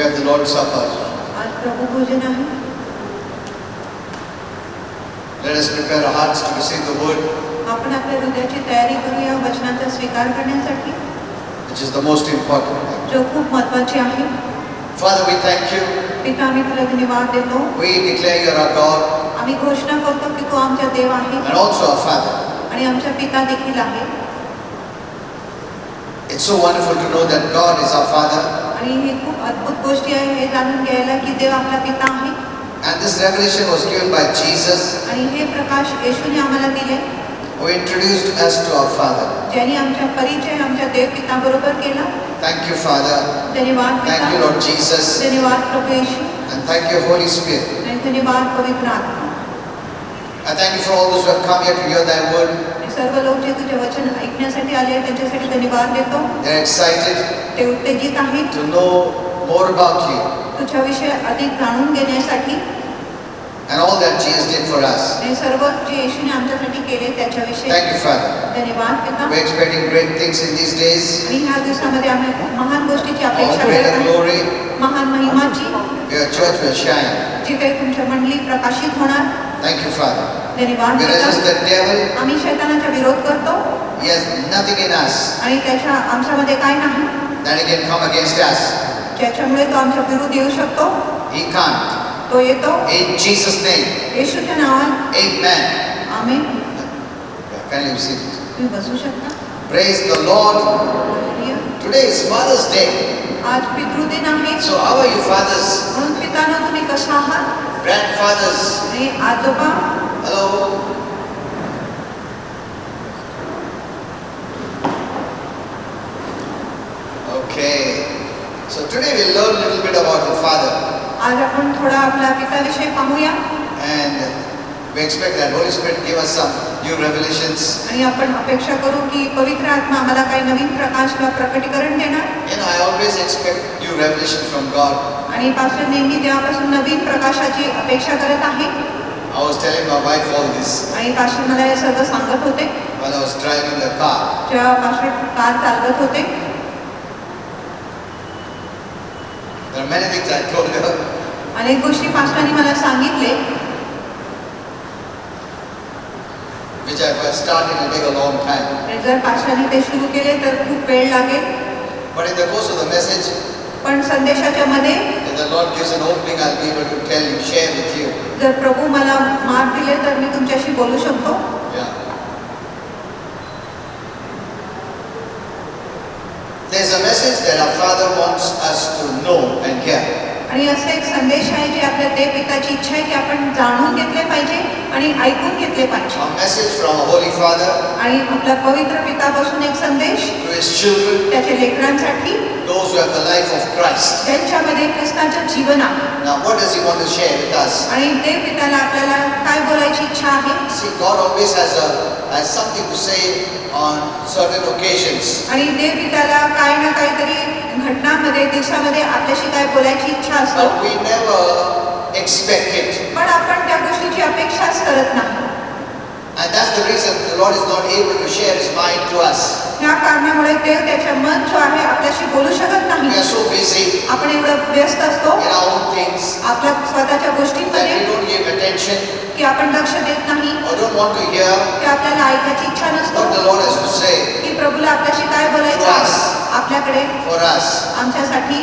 have the Lord's Supper. आज प्रभु भोजन आहे. Let us prepare our hearts to receive the word, आपण आपल्या हृदयाची तयारी करूया वचनाचा स्वीकार करण्यासाठी, which is the most important thing. जो खूप महत्त्वाचे आहे. Father, we thank you. पिता, आम्ही तुला धन्यवाद देतो. We declare you are our God आम्ही घोषणा करतो की तू आमचा देव आहे and also our Father. आणि आमचा पिता देखील आहे. It's so wonderful to know that God is our Father. आणि ही खूप अद्भुत गोष्टी आहे हे जाणून घ्यायला की देव आपला पिता आहे. And this revelation was given by Jesus, आणि हे प्रकाश येशूने आम्हाला दिले, who introduced us to our Father. ज्यांनी आमचा परिचय आमच्या देव पिता बरोबर केला. Thank you, Father. धन्यवाद पिता. Thank you, Lord Jesus. धन्यवाद प्रभू येशू. And thank you, Holy Spirit. आणि धन्यवाद पवित्र आत्मा. I thank you for all those who have come here to hear thy word. आणि सर्व लोक जे तुझे वचन ऐकण्यासाठी आले त्यांच्यासाठी धन्यवाद देतो. They're excited ते उत्तेजित आहेत to know more about you तुझ्याविषयी अधिक जाणून घेण्यासाठी and all that Jesus did for us. आणि सर्व जे येशूने आमच्यासाठी केले त्याच्याविषयी Thank you, Father. धन्यवाद पिता. We're expecting great things in these days. आणि ह्या दिवसामध्ये आम्ही खूप महान गोष्टीची All अपेक्षा greater करत आहोत. glory. महान महिमाची, Your church will shine. जी काही तुमच्या मंडळी प्रकाशित होणार. Thank you, Father. धन्यवाद We resist पिता. the devil. आम्ही शैतानाचा विरोध करतो He has nothing in us आणि त्याच्या आमच्यामध्ये काय नाही that he can come against us. ज्याच्यामुळे तो आमच्या विरुद्ध येऊ शकतो. He can't. तो येतो In Jesus' name. येशूच्या नावात. Amen. Amen. Kindly be seated. तुम्ही बसू शकता. Praise the Lord. Hallelujah. Today is Father's Day. आज पितृदिन आहे. So how are you, fathers? म्हणून पितांनो तुम्ही कशा आहात? Grandfathers? आणि आजोबा, Hello? Okay. So today we'll learn a little bit about the Father. आज आपण थोडा आपल्या पिताविषयी पाहूया. And we expect that Holy Spirit give us some new revelations. आणि आपण अपेक्षा करू की पवित्र आत्मा आम्हाला काही नवीन प्रकाश किंवा प्रकटीकरण देणार. You know, I always expect new revelation from God. आणि पास्टर नेहमी देवापासून नवीन प्रकाशाची अपेक्षा करत आहे. I was telling my wife all this आणि पास्टर मला हे सर्व सांगत होते while I was driving the car. जेव्हा पास्टर कार चालवत होते. There are many things I told her. अनेक गोष्टी पास्टरांनी मला सांगितले, Which if I start it will take a long time. आणि जर पास्टरांनी ते सुरू केले तर खूप वेळ लागेल. But in the course of the message, पण संदेशाच्या मध्ये if the Lord gives an opening, I'll be able to tell you, share with you. जर प्रभू मला मार्ग दिले तर मी तुमच्याशी बोलू शकतो. Yeah. There's a message that our Father wants us to know and hear. आणि असा एक संदेश आहे जे आपल्या देव पिताची इच्छा आहे की आपण जाणून घेतले पाहिजे आणि ऐकून घेतले पाहिजे. A message from our Holy Father आणि आपल्या पवित्र पितापासून एक संदेश to His children, त्याच्या लेकरांसाठी, those who have the life of Christ. ज्यांच्यामध्ये ख्रिस्ताचं जीवन आहे. Now, what does He want to share with us? आणि देव पिताला आपल्याला काय बोलायची इच्छा आहे. See, God always has something to say on certain occasions. आणि देव पिताला काय ना काहीतरी घटनामध्ये दिवसामध्ये आपल्याशी काय बोलायची इच्छा असतो. But we never expect it. पण आपण त्या गोष्टीची अपेक्षाच करत नाही. And that's the reason the Lord is not able to share His mind to us. ह्या कारणामुळे देव त्याच्या मन जो आहे आपल्याशी बोलू शकत We नाही. are so busy आपण एवढं व्यस्त असतो in our own things आपल्या स्वतःच्या that गोष्टींमध्ये we don't give attention की आपण लक्ष देत नाही, or don't want to hear की आपल्याला ऐकायची इच्छा नसतो what the Lord has to say की प्रभूला आपल्याशी काय बोलायचं आहे आपल्याकडे for us. आमच्यासाठी.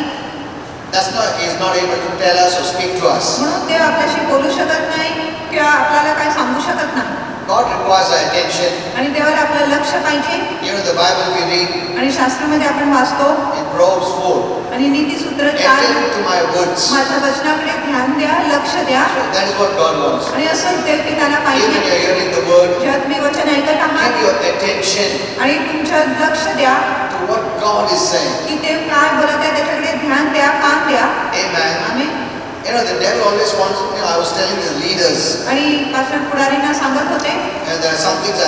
He's not able to tell us or speak to us. म्हणून देव आपल्याशी बोलू शकत नाही किंवा आपल्याला काय सांगू शकत नाही. God requires our attention. आणि देवाला आपलं लक्ष पाहिजे. You know, the Bible we read आणि शास्त्रामध्ये आपण वाचतो in Proverbs 4. आणि नीतिसूत्र 4, Attend to my words. माझ्या वचनाकडे ध्यान द्या, लक्ष द्या. So that is what God wants. आणि असं देव पिताला Even पाहिजे. when you're hearing the word, जेव्हा तुम्ही वचन ऐकत आहात give your attention आणि तुमचं लक्ष द्या to what God is saying. की ते काय बोलत आहे त्याच्याकडे ध्यान द्या, कान द्या. Amen. Amen. You know, the devil always wants, I was telling the leaders, आणि पास्टर पुढारींना सांगत होते there are some things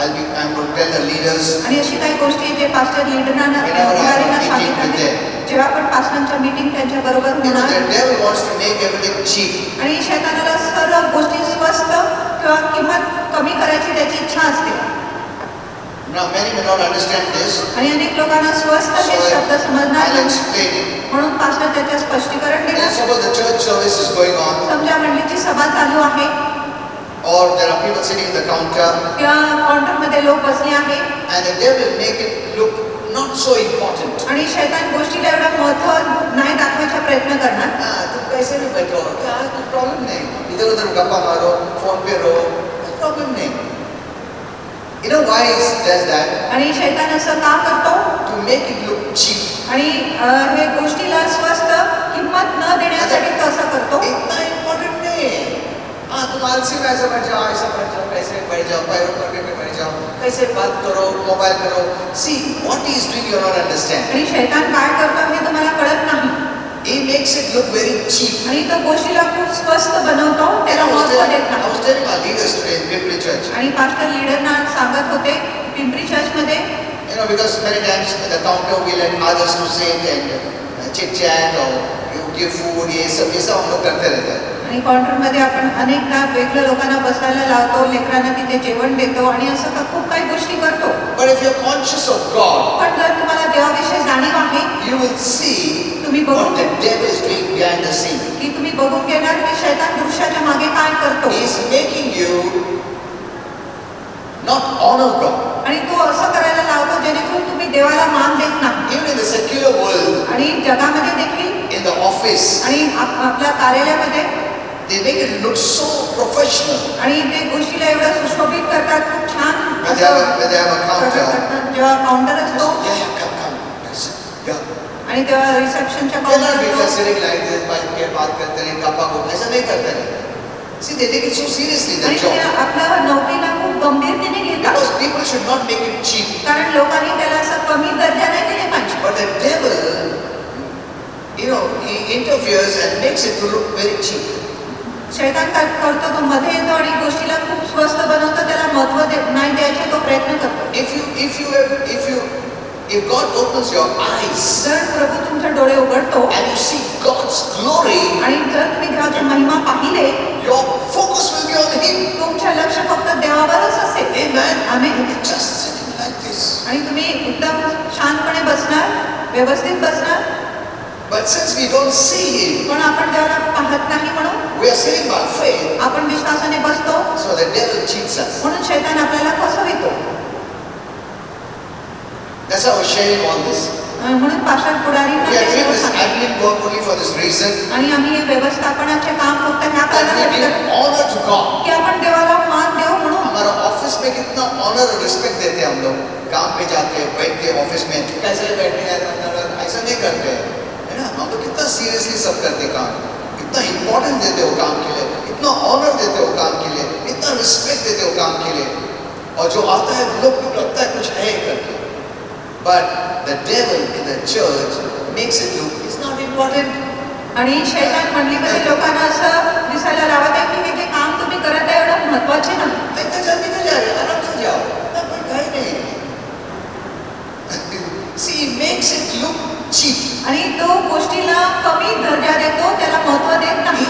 I'm going to tell the leaders आणि अशी काही गोष्टी जे पास्टर लीडरांना पुढारींना सांगितलं होते. जेव्हा आपण पास्टरांच्या मीटिंग त्यांच्या बरोबर You know, होणार the devil wants to make everything cheap. आणि शैतानाला सर्व गोष्टी स्वस्त किंवा किंमत कमी करायची त्याची इच्छा असते. Now many may not understand this, आणि अनेक लोकांना स्वस्त so हे शब्द समजणार I'll नाही. explain it. म्हणून पास्टर त्याचे स्पष्टीकरण And देतात. suppose the church service is going on, समजा मंडळीची सभा चालू आहे or there are people sitting at the counter, किंवा काउंटरमध्ये लोक बसले आहेत and the devil make it look not so important. आणि शैतान गोष्टीला एवढं महत्व नाही दाखवायचा प्रयत्न करणार. तुम कैसे भी बैठो, क्या कोई प्रॉब्लम नहीं, इधर उधर गप्पा मारो, फोन पे रहो, कोई प्रॉब्लम नहीं. You know why he does that? आणि शैतान असं का करतो? To make it look cheap. आणि हे गोष्टीला स्वस्त किंमत न देण्यासाठी तो असं करतो. इतना इम्पोर्टेंट नहीं है. तुम आलसी में ऐसा बैठ जाओ, ऐसा बैठ जाओ, कैसे बैठ जाओ, पैरों पर पे बैठ जाओ, कैसे बात करो, मोबाइल करो. See what he is doing, you don't understand. आणि शैतान काय करतो हे तुम्हाला कळत नाही. He makes it look very cheap. आणि तो गोष्टीला खूप स्वस्त बनवतो, त्याला I was महत्व देत telling, I नाही. was telling our leaders today in Pimpri Church. आणि पास्टर लीडरना सांगत होते पिंपरी चर्चमध्ये, You know, because many times at the counter we let others to sit and chit chat or you give food, ये सब हम लोग करते रहते हैं. आणि काउंटरमध्ये आपण अनेकदा वेगळ्या लोकांना बसायला लावतो, लेकरांना तिथे जेवण देतो आणि असं का खूप काही गोष्टी करतो. But if you're conscious of God, पण जर तुम्हाला देवाविषयी जाणीव आहे, you will see तुम्ही what बघून the devil is doing behind the scene. की तुम्ही बघून घेणार की शैतान दृश्याच्या मागे काय करतो. He is making you not honor God. आणि तो असं करायला लावतो जेणेकरून तुम्ही देवाला मान देत नाही. Even in the secular world, आणि जगामध्ये देखील in the office, आणि आपल्या कार्यालयामध्ये they make it look so professional. आणि ते गोष्टीला एवढं सुशोभित करतात, खूप छान When they have a counter, करतात. जेव्हा काउंटर असतो yeah, come. Yes, yeah. आणि तेव्हा रिसेप्शनच्या They're not because counter sitting like this, बात के बात करते रहे, गप्पा को ऐसा नहीं करते रहे. See, they take it so seriously आणि their ते job. आपल्या नोकरीला खूप गंभीरतेने घेतात. Because people should not make it cheap. कारण लोकांनी त्याला असं कमी दर्जा नाही दिले पाहिजे. But the devil, you know, he interferes and makes it to look very cheap. शैतान काय करतो, तो मध्ये येतो आणि गोष्टीला खूप स्वस्त बनवतो, त्याला महत्व नाही द्यायचे तो प्रयत्न करतो. If God opens your eyes जर प्रभू तुमचे डोळे उघडतो and you see God's glory, आणि जर तुम्ही देवाची महिमा पाहिले, your focus will be on Him. तुमचे लक्ष फक्त देवावरच असेल. Amen. Amen. You'll be just sitting like this. आणि तुम्ही एकदम शांतपणे बसणार, व्यवस्थित बसणार. But since we don't see Him, पण आपण देवाला पाहत नाही म्हणून we are sitting by faith, आपण विश्वासाने बसतो, so the devil cheats us. म्हणून शैतान आपल्याला फसवितो. That's how we're sharing all this. म्हणून पास्टर पुढारींना We are ते doing सर्व this सांगितलं. admin work only for this reason, आणि आम्ही हे व्यवस्थापनाचे काम फक्त ह्या that we कारणासाठी give करतो honor to God. की आपण देवाला मान देऊ म्हणून. हमारा ऑफिस में कितना ऑनर और रिस्पेक्ट देते हैं हम लोग. काम पे जाते हैं, बैठते हैं ऑफिस में, कैसे बैठे हैं, ऐसा नहीं करते हैं, है ना. हम लोग कितना सीरियसली सब करते हैं काम, इतना इम्पोर्टेंस देते हो काम के लिए, इतना ऑनर देते हो काम के लिए, इतना रिस्पेक्ट देते हो काम के लिए. और जो आता है लोग को लगता है कुछ है करके. But the devil in the church makes it look it's not important. आणि शैतान मंडळीमध्ये लोकांना असं दिसायला लावत आहे की हे जे काम तुम्ही करत आहे एवढं महत्वाचे नाही. इतना जल्दी नहीं जा रहे, आराम से जाओ, ना कोई कहीं नहीं. See, it makes it look cheap. आणि तो गोष्टीला कमी दर्जा देतो, त्याला महत्व देत नाही.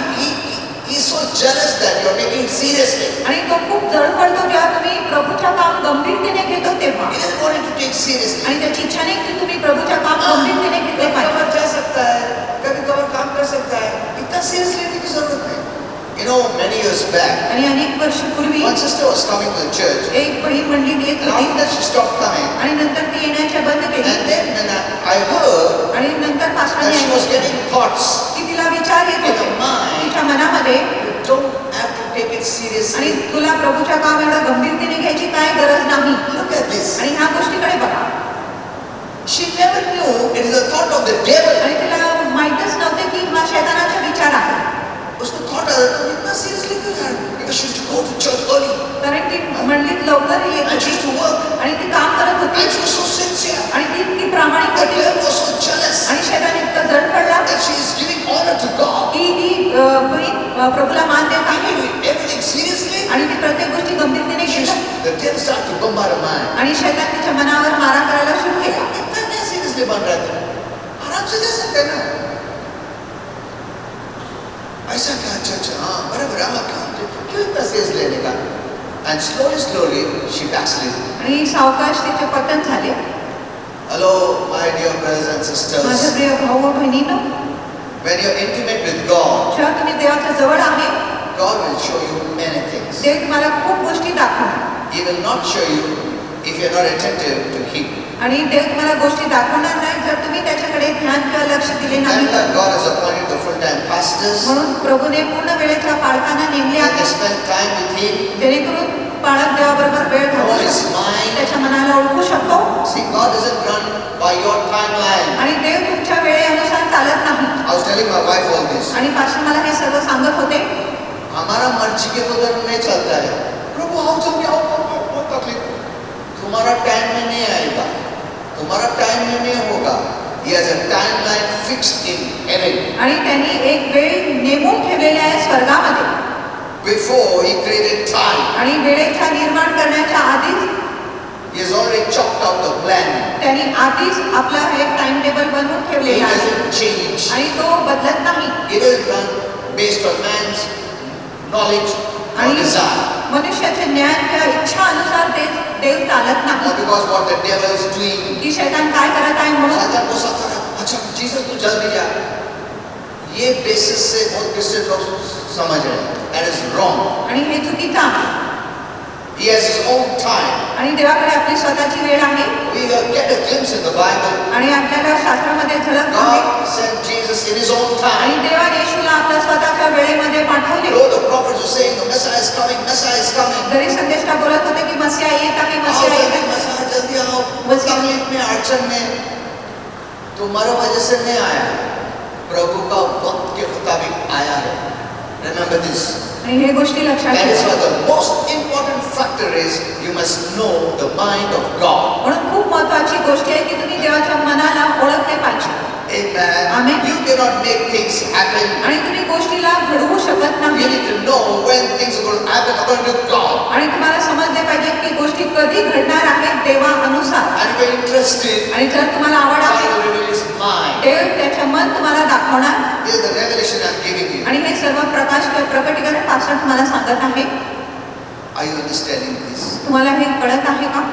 He is so jealous that you are taking it seriously. आणि तो खूप जळफळतो जेव्हा तुम्ही प्रभूच्या काम गंभीरतेने घेतो तेव्हा. He doesn't want you to take seriously. आणि त्याची इच्छा नाही की तुम्ही प्रभूच्या काम गंभीरतेने घेतले कभी पाहिजे. कभार जा सकता है, कभी कभार काम कर सकता है, इतना सीरियसली लेने की जरूरत नहीं. You know, many years back, आणि अनेक वर्षपूर्वी one sister was coming to the church, एक बहीण मंडळीत येत and होती after that she stopped coming. आणि नंतर ती येण्याच्या बंद केली. And then when I heard आणि नंतर that पास्टरने she was getting thoughts, की तिला विचार येत होते तिच्या मनामध्ये, you don't have to take it आणि seriously. तुला प्रभूच्या काम एवढं गंभीरतेने घ्यायची काय गरज नाही. Look at this. आणि ह्या गोष्टीकडे बघा. She never knew it is the thought of the devil. आणि तिला माहीतच नव्हते की हा शैतानाचा विचार आहे. उसको थॉट आया तुम इतना सीरियसली क्यों जा रहे हो? Because she used to go to church early कारण ती मंडळीत लवकर येत and she होती used to work आणि ती काम करत होती and she was so sincere. आणि ती इतकी प्रामाणिक The होती devil was so jealous आणि शैतान इतकं जड पडला that she is giving honor to God. की ती बहीण प्रभूला मान देत आहे Taking everything seriously. आणि ती प्रत्येक गोष्टी गंभीरतेने घेतात. The devil started to bombard her mind. आणि शैतान तिच्या मनावर मारा करायला सुरू केला. इतना क्या सीरियसली बन रहा था? आराम से जा सकते हैं ना. ऐसा क्या? अच्छा हाँ बराबर, हाँ क्यों इतना सीरियस लेने का? And slowly, she backslid. आणि सावकाश तिचे पतन झाले. Hello, my dear brothers and माझ्या sisters. प्रिय भाऊ व बहिणींनो, When you're intimate with God, जेव्हा तुम्ही देवाच्या जवळ आहे, God will show you many things. देव तुम्हाला खूप गोष्टी दाखवणार. He will not show you if you're not attentive to Him. आणि देव तुम्हाला गोष्टी दाखवणार नाही जर तुम्ही त्याच्याकडे ध्यान किंवा लक्ष दिले नाही. And that God has appointed the full-time pastors. म्हणून प्रभूने पूर्ण वेळेच्या पालकांना नेमले And they आहे, spend time with Him. जेणेकरून पालक देवाबरोबर वेळ Know घालवू His शकतो, mind. त्याच्या मनाला ओळखू शकतो. See, God doesn't run by your timeline. आणि देव तुमच्या वेळेनुसार चालत नाही. I was telling my wife all this. आणि पास्टर मला हे सर्व सांगत होते. हमारा मर्जी के बगैर नहीं चलता है. प्रभु आओ जल्दी आओ, बहुत तकलीफ. तुम्हारा टाइम में नहीं आएगा, तुम्हारा टाइम में नहीं होगा. He has a timeline fixed in heaven. आणि त्यांनी एक वेळ नेमून ठेवलेली आहे स्वर्गामध्ये. Before He created time, आणि वेळेच्या निर्माण करण्याच्या आधीच He has already chalked out the plan. त्यांनी आधीच आपला एक टाइम टेबल बनवून He ठेवलेला आहे doesn't change. आणि तो बदलत नाही. It is done based on man's knowledge or आणि desire. मनुष्याचे ज्ञान किंवा इच्छा अनुसार देव चालत Not नाही. because what the devil is doing. की शैतान काय करत आहे म्हणून. शैतान को सता है. अच्छा जीसस तू जल्दी जा. ये बेसिस से बहुत क्रिश्चियन लोग समझ रहे हैं. That is wrong. आणि हे चुकीचं आहे. He has his own time. आणि देवाकडे आपली स्वतःची वेळ आहे. We get a glimpse in the Bible. आणि आपल्याला शास्त्रामध्ये झलक आहे. God sent Jesus in His own time. आणि देवाने येशूला आपल्या स्वतःच्या वेळेमध्ये पाठवले. Though the prophets were saying the Messiah is coming, Messiah is coming. जरी संदेष्टा बोलत होते की मसीहा येत आहे, आओ मसीहा येत जल्दी आहे. मसीहा जल्दी आओ. वो तकलीफ में अड़चन में तुम्हारा वजह से नहीं आया, प्रभु का वक्त के मुताबिक आया है. Remember this. आणि हे गोष्टी लक्षात That is ठेवा. why the most important factor is you must know the mind of God. म्हणून खूप महत्वाची गोष्ट आहे की तुम्ही देवाच्या मनाला ओळखले पाहिजे. Amen. Amen. You cannot make things happen. आणि तुम्ही गोष्टीला घडवू शकत You नाही. need to know when things are going to happen according to God. आणि तुम्हाला समजले पाहिजे की गोष्टी कधी घडणार आहेत देवानुसार. And if you're interested, आणि जर तुम्हाला आवड God आहे, will reveal His mind. देव त्याचे मन तुम्हाला दाखवणार. This is the revelation I'm giving you. आणि हे सर्व प्रकाश किंवा प्रकटीकरण पासून तुम्हाला सांगत आहे. Are you understanding this? तुम्हाला हे कळत आहे का?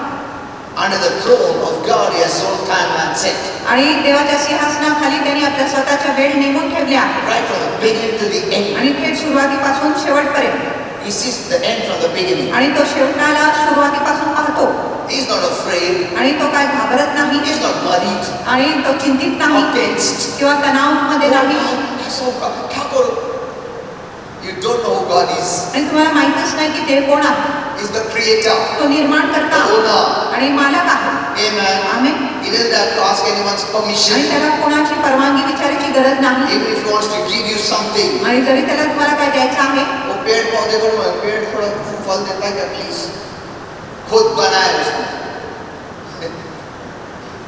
Under the throne of God, He has His own timeline set. आणि देवाच्या सिंहासनाखाली त्यांनी आपल्या स्वतःच्या वेळ नेमून ठेवले आहे. Right from the beginning to the end. आणि थेट सुरुवातीपासून शेवटपर्यंत. He sees the end from the beginning. आणि तो शेवटाला सुरुवातीपासून पाहतो. He's not afraid. आणि तो काय घाबरत नाही. He's not worried. आणि तो चिंतित Or नाही tensed. किंवा तणावामध्ये नाही. You don't know who God is. आणि तुम्हाला माहितच नाही की देव कोण आहे. He's the creator, तो निर्माण the करता owner. आणि मालक आहे. Amen. Amen. He doesn't have to ask anyone's आणि permission. त्याला कोणाची परवानगी विचारायची गरज नाही. Even if he wants to give you something. आणि जरी त्याला तुम्हाला काय द्यायचं आहे, वो पेड़ पौधे को पेड़ थोड़ा फल देता है क्या प्लीज? खुद बनाए उसको.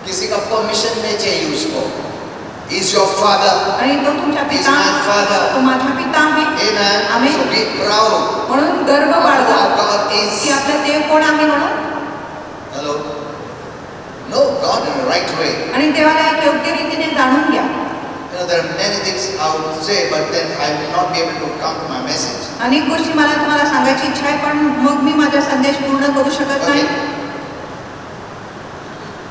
किसी का परमिशन नहीं चाहिए उसको. He's your father. आणि तो तुमच्या He's पिता, my father. तो माझा पिता आहे. Amen. Amen. So be proud म्हणून गर्व of बाळगा who God की is. आपला देव कोण आहे म्हणून. Hello. Know God in the right way. आणि देवाला एक योग्य रीतीने जाणून घ्या. You know, there are many things I would say, but then I will not be able to come to my message. अनेक गोष्टी मला तुम्हाला सांगायची इच्छा आहे, पण मग मी माझा संदेश पूर्ण करू शकत Okay. नाही.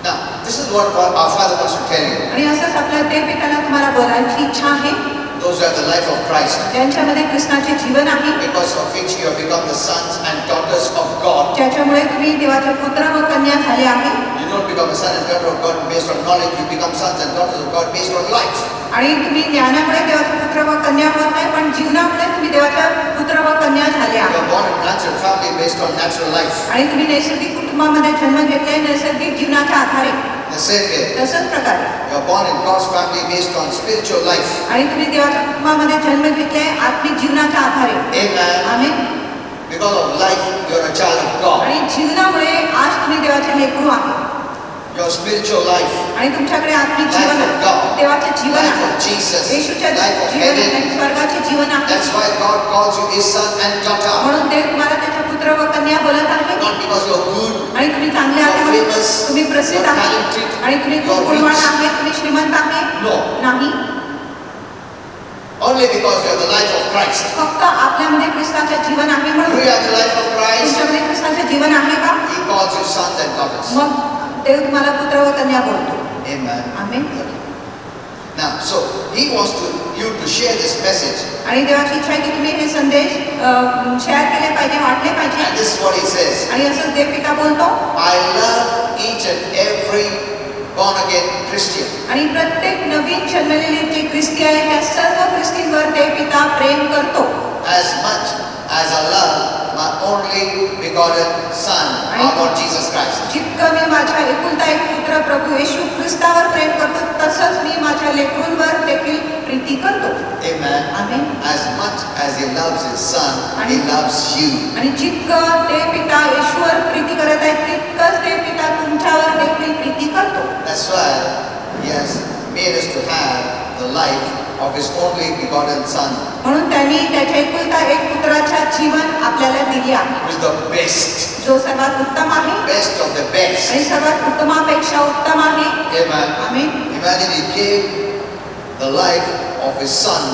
Now, this is what our Father wants to tell you. आणि असंच आपल्या देव पित्याला तुम्हाला बोलायची इच्छा आहे. Those who have the life of Christ, त्यांच्यामध्ये कृष्णाचे जीवन आहे, because of which you have become the sons and daughters of God. ज्याच्यामुळे तुम्ही देवाचे पुत्र व कन्या झाले आहे. You don't become a son and daughter of God based on knowledge. You become sons and daughters of God based on life. आणि तुम्ही ज्ञानामुळे देवाचे पुत्र व कन्या होत नाही, पण जीवनामुळे तुम्ही देवाच्या पुत्र व कन्या झाले You आहे. are born in a natural family based on natural life. आणि तुम्ही नैसर्गिक कुटुंबामध्ये जन्म घेतलाय, नैसर्गिक जीवनाच्या आधारे. The same way, तसंच प्रकारे you are born in God's family based on spiritual life. आणि तुम्ही देवाच्या कुटुंबामध्ये जन्म घेतलाय आत्मिक जीवनाच्या आधारे. Amen. Amen. Because of life, you are a child of God. आणि जीवनामुळे आज तुम्ही देवाचे लेकरू आहे. Your spiritual life, आणि तुमच्याकडे आत्मिक Life जीवन of आहे, God. देवाचे जीवन life आहे, of Jesus, येशूचे life of Jeevan heaven. आहे, स्वर्गाचे जीवन आहे. That's why God calls you His son and daughter. म्हणून देव तुम्हाला त्याचे पुत्र व कन्या बोलत आहे. Not because you're good, आणि तुम्ही चांगले you're आहात, famous, तुम्ही प्रसिद्ध you're आहात, talented, आणि तुम्ही you're खूप गुणवान rich. आहे, तुम्ही श्रीमंत आहे. No. नाही. Only because you have the life of Christ. फक्त आपल्यामध्ये ख्रिस्ताचे जीवन आहे Do म्हणून. you have the life of Christ? तुमच्यामध्ये ख्रिस्ताचे जीवन आहे का? He calls you sons and daughters. मग देव तुम्हाला पुत्र व कन्या बोलतो. Amen. Amen. Okay. Now, so he wants you to share this message. आणि देवाची इच्छा आहे की तुम्ही हे संदेश शेअर केले पाहिजे, वाटले पाहिजे. And this is what he says. आणि असं देव पिता बोलतो. I love each and every born again Christian. आणि प्रत्येक नवीन जन्मलेले जे ख्रिस्ती आहे त्या सर्व ख्रिस्तींवर देव पिता प्रेम करतो. As much as I love my only begotten Son, our Lord Jesus Christ. जितकं मी माझ्या एकुलता एक पुत्र प्रभू येशू ख्रिस्तावर प्रेम करतो तसंच मी माझ्या लेकरूंवर देखील प्रीती करतो. Amen. Amen. As much as he loves his Son, he loves you. आणि जितकं ते पिता येशूवर प्रीती करत आहे तितकंच ते पिता तुमच्यावर देखील प्रीती करतो. That's why he has made us to have the life of his only begotten Son, म्हणून त्यांनी त्याच्या एकुलता एक पुत्राच्या जीवन आपल्याला दिले आहे, who is the best, जो सर्वात उत्तम आहे best of the best. आणि सर्वात उत्तमापेक्षा उत्तम आहे. Amen. Amen. Imagine he gave the life of his Son